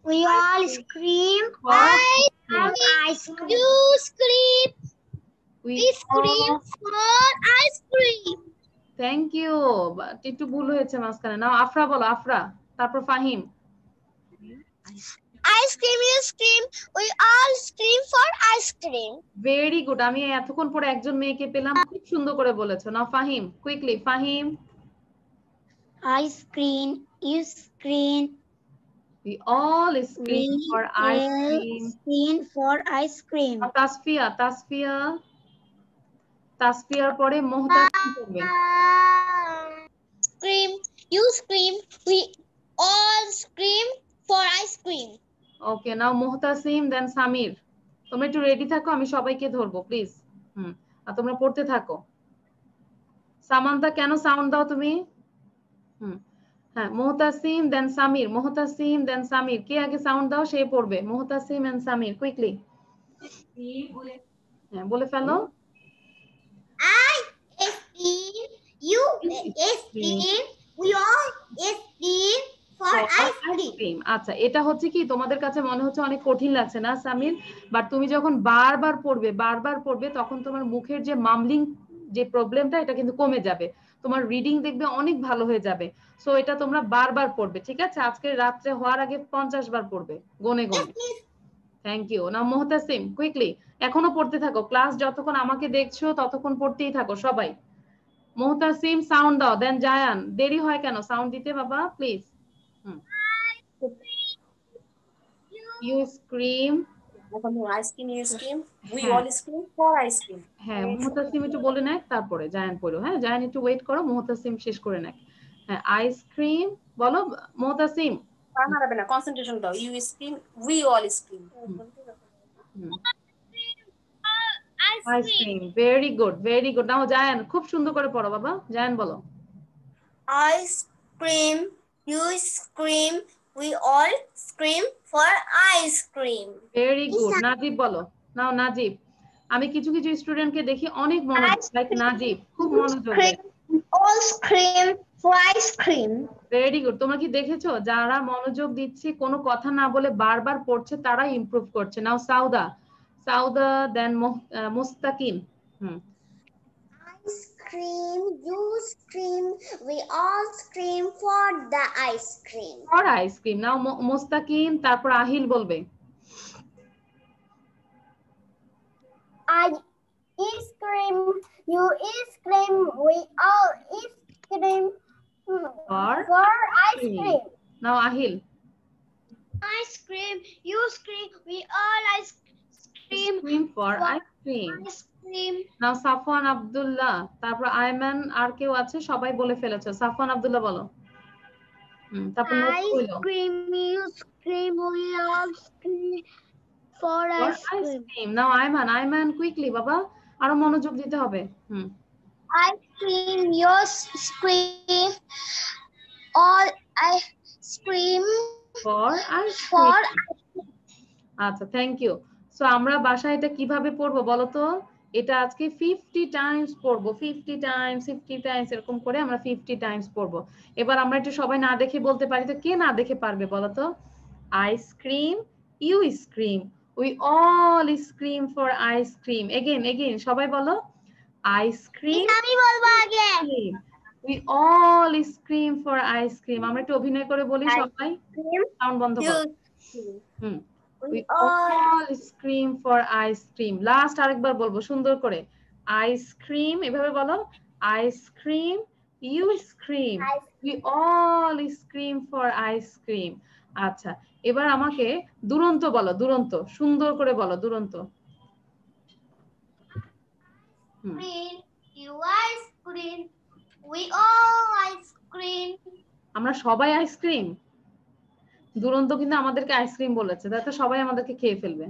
We all scream For ice cream. You scream. we Scream all for ice cream. Thank you. একটু ভুল হয়েছে মাঝখানে। নাও আফরা বলো, আফরা, তারপর Fahim. Ice cream, you scream. We all scream for ice cream. Very good. আমি এতক্ষণ পরে একজন মেয়েকে পেলাম, খুব সুন্দর করে বলেছো। Now Fahim, quickly Fahim. Ice cream, you scream. We all scream for ice cream. Scream for ice cream. Tasfia, Tasfia, তাসফিয়ার পরে মোহতাসিম করবে। Scream, you scream. We all scream for ice cream. ওকে, নাও মোহতাসিম, দেন সামির। তোমরা একটু রেডি থাকো, আমি সবাইকে ধরবো প্লিজ। আর তোমরা পড়তে থাকো। সামান্তা কেন সাউন্ড দাও তুমি? হ্যাঁ, মোহতাসিম দেন সামির, মোহতাসিম দেন সামির। কে আগে সাউন্ড দাও সে পড়বে। Mohtasim and Samir, quickly. হ্যাঁ বলে ফেলো। I scream, you scream, we all scream for ice cream. আচ্ছা, এটা হচ্ছে কি তোমাদের কাছে মনে হচ্ছে অনেক কঠিন লাগছে না সামির? বাট তুমি যখন বারবার পড়বে তখন তোমার মুখের যে মামলিং যে প্রবলেমটা এটা কিন্তু কমে যাবে। তোমার রিডিং দেখবে অনেক ভালো হয়ে যাবে। সো এটা তোমরা বারবার পড়বে, ঠিক আছে? আজকে রাত্রে হওয়ার আগে 50 বার পড়বে গনে গনে। Thank you. Now Mohtasim quickly, এখনো পড়তে থাকো। ক্লাস যতক্ষণ আমাকে দেখছো ততক্ষণ পড়তেই থাকো সবাই। মোহতাসিম সাউন্ড দাও, দেন জায়ান। দেরি হয় কেন সাউন্ড দিতে বাবা, please. You scream. Ice cream, you scream. We all scream for ice cream. হ্যাঁ, মোহতাসিম একটু বলে নেয় তারপরে জায়ান পড়ো। হ্যাঁ, জায়ান একটু ওয়েট করো, মোহতাসিম শেষ করে নেয়। হ্যাঁ, আইসক্রিম বলো মোহতাসিম। Concentration দাও। You scream, we all scream. Ice cream, very good very good. Now Zayan খুব সুন্দর করে পড়ো বাবা। জায়ান বলো। Ice cream, you scream, we all scream for ice cream. Very good. Najib বলো। নাও নাজিব। আমি কিছু কিছু স্টুডেন্টকে দেখি অনেক মনোযোগ, লাইক নাজিব খুব মনোযোগ দেয়। All scream for ice cream. Very good. তোমরা কি দেখেছো যারা মনোযোগ দিচ্ছে কোনো কথা না বলে বারবার পড়ছে তারা ইমপ্রুভ করছে। নাও সাউদা, সাউদা দেন মুস্তাকিম। Ice cream, you scream, we all scream for the ice cream. For ice cream. Now Mustakim, তারপর আহিল বলবে। I scream, you scream, we all scream For ice cream. Now Ahil. I scream, you scream, we all scream Scream for ice cream. ice cream. নাও সাফওয়ান আব্দুল্লাহ, তারপর আয়মান, আর কেউ আছে? সবাই বলে ফেলেছো। সাফওয়ান আব্দুল্লাহ বলো। তারপর নোট I কইলো। scream, you scream, we all scream for ice cream. Now Ayman, Ayman quickly বাবা, আরো মনোযোগ দিতে হবে। I scream, you scream, all I scream for for আচ্ছা, থ্যাংক ইউ। সো আমরা বাসায় এটা কিভাবে পড়বো বলো তো? এটা আজকে 50 টাইমস পড়বো, 50 টাইমস এরকম করে আমরা 50 টাইমস পড়বো। এবার আমরা একটু সবাই না দেখে বলতে পারি, তো কে না দেখে পারবে বলো তো? Ice cream, you scream, we all scream for ice cream. Again সবাই বলো আইসক্রিম, আমি বলবো আগে। We all scream for ice cream. আমরা একটু অভিনয় করে বলি সবাই, সাউন্ড বন্ধ করো। Hmm, we all scream for ice cream. Last আরেকবার বলবো সুন্দর করে, আইসক্রিম, এভাবে বলো, ice cream, you scream, we all scream for ice cream. আচ্ছা, এবার আমাকে দুরন্ত বলো, দুরন্ত, সুন্দর করে বলো দুরন্ত। You ice cream, we all ice cream. আমরা সবাই আইসক্রিম, দুরন্ত কিন্তু আমাদেরকে আইসক্রিম বলেছে, তাই তো সবাই আমাদেরকে খেয়ে ফেলবে।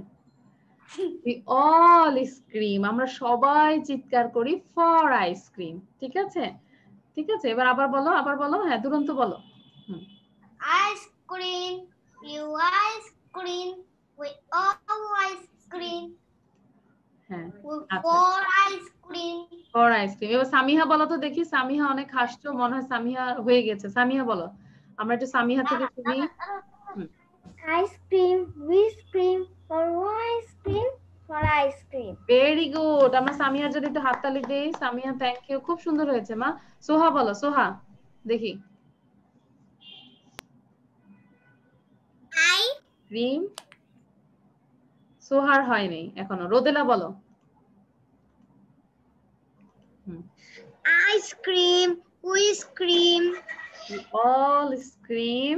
We all scream, আমরা সবাই চিৎকার করি for ice cream। ঠিক আছে, ঠিক আছে, এবার আবার বলো, হ্যাঁ দুরন্ত বলো। Ice cream, you ice cream, we all ice cream. হ্যাঁ, For ice cream. for ice cream। এবার সামিহা বলো তো দেখি, সামিহা অনেক হাসছো, মনে হয় সামিহা হয়ে গেছে। সামিহা বলো, আমরা একটু সামিহা থেকে শুনি। Ice cream, we scream for ice cream, for ice cream. Very good, আমরা সামিহার জন্য একটু হাততালি দেই। সামিহা থ্যাংক ইউ, খুব সুন্দর হয়েছে মা। সোহা বলো, সোহা দেখি। ক্রিম, সোহার হয় নাই এখনো। রোদেলা বলো। Ice cream, we scream. We all scream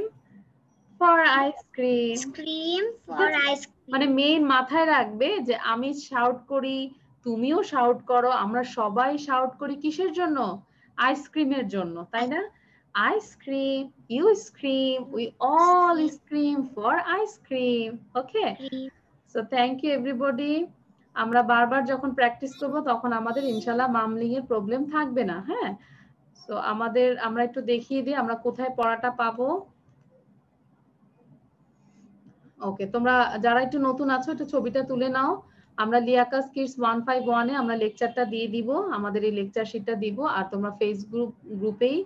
for ice cream. Scream for ice cream. মানে মেইন মাথায় রাখবে যে আমি শাউট করি, তুমিও শাউট করো, আমরা সবাই শাউট করি কিসের জন্য? আইসক্রিমের জন্য, তাই না? Ice cream, you scream, we all scream for ice cream. Okay, so thank you everybody. আমরা বারবার যখন প্র্যাকটিস করব তখন আমাদের ইনশাআল্লাহ মামলিং এর প্রবলেম থাকবে না। হ্যাঁ, সো আমরা একটু দেখিয়ে দিই আমরা কোথায় পড়াটা পাবো। ওকে, তোমরা যারা একটু নতুন আছো একটু ছবিটা তুলে নাও। আমরা লিয়াকাস কিডস 151 এ আমরা লেকচারটা দিয়ে দিব, আমাদের এই লেকচার শিটটা দিব, আর তোমরা ফেসবুক গ্রুপেই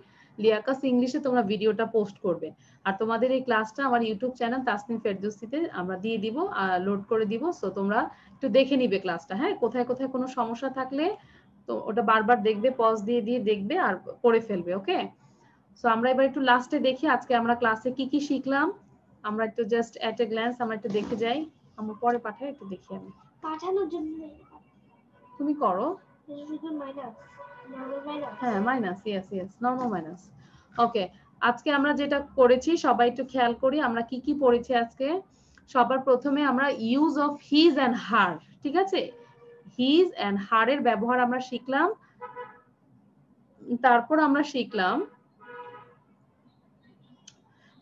লিয়াকাস ইংলিশে তোমরা ভিডিওটা পোস্ট করবে। আর তোমাদের এই ক্লাসটা আমার ইউটিউব চ্যানেল তাসনিম ফেরদৌসিতে আমরা দিয়ে দিব, লোড করে দিব। সো তোমরা একটু দেখে নিবে ক্লাসটা। হ্যাঁ, কোথায় কোথায় কোনো সমস্যা থাকলে তো ওটা বারবার দেখবে, পজ দিয়ে দিয়ে দেখবে আর পড়ে ফেলবে। ওকে, সো আমরা এবার একটু লাস্টে দেখি আজকে আমরা ক্লাসে কি কি শিখলাম। আমরা একটু জাস্ট এট এ গ্ল্যান্স আমরা একটু দেখে যাই। আমরা পরে পাঠাই, একটু দেখি আমি। পাঠানোর জন্য তুমি করো। Minus, normal minus. হ্যাঁ, মাইনাস, ইয়েস নরমাল মাইনাস। ওকে, আজকে আমরা যেটা করেছি সবাই একটু খেয়াল করি আমরা কি কি পড়েছি আজকে। সবার প্রথমে আমরা ইউজ অফ হিজ এন্ড হার, ঠিক আছে, হিজ এন্ড হার এর ব্যবহার আমরা শিখলাম।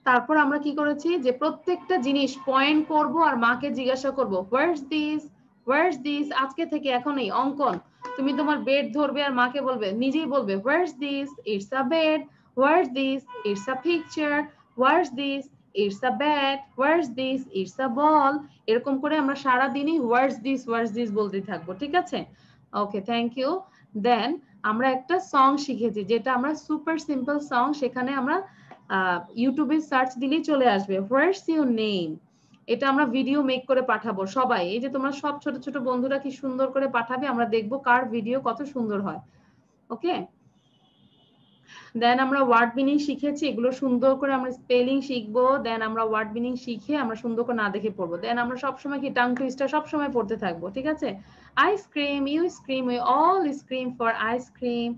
তারপর আমরা কি করেছি যে প্রত্যেকটা জিনিস পয়েন্ট করব আর মাকে জিজ্ঞাসা করব হোয়াটস দিস। আজকে থেকে এখন এই অঙ্কন তুমি তোমার বেড ধরবে আর মাকে বলবে, নিজেই বলবে what's this, it's a bed, what's this, it's a picture, what's this, it's a bat, what's this, it's a ball. এরকম করে আমরা সারা দিনই হোয়াটস দিস বলতে থাকবো, ঠিক আছে? ওকে, থ্যাংক ইউ। দেন আমরা একটা সং শিখেছি যেটা আমরা সুপার সিম্পল সং, সেখানে আমরা ইউটিউবে সার্চ দিলেই চলে আসবে হোয়াটস ইউর নেম। এটা আমরা ভিডিও মেক করে পাঠাবো সবাই। এই যে তোমরা সব ছোট ছোট বন্ধুরা কি সুন্দর করে পাঠাবে, আমরা দেখবো কার ভিডিও কত সুন্দর হয়। ওকে, দেন আমরা ওয়ার্ড মিনিং শিখেছি, এগুলো সুন্দর করে আমরা স্পেলিং শিখবো। দেন আমরা ওয়ার্ড মিনিং শিখে আমরা সুন্দর করে না দেখে পড়বো। দেন আমরা সবসময় কি টাং টুইস্টার সবসময় পড়তে থাকবো, ঠিক আছে? Ice cream, you scream, we all scream for ice cream.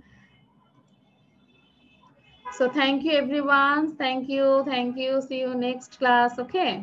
So thank you everyone. Thank you. See you next class. Okay.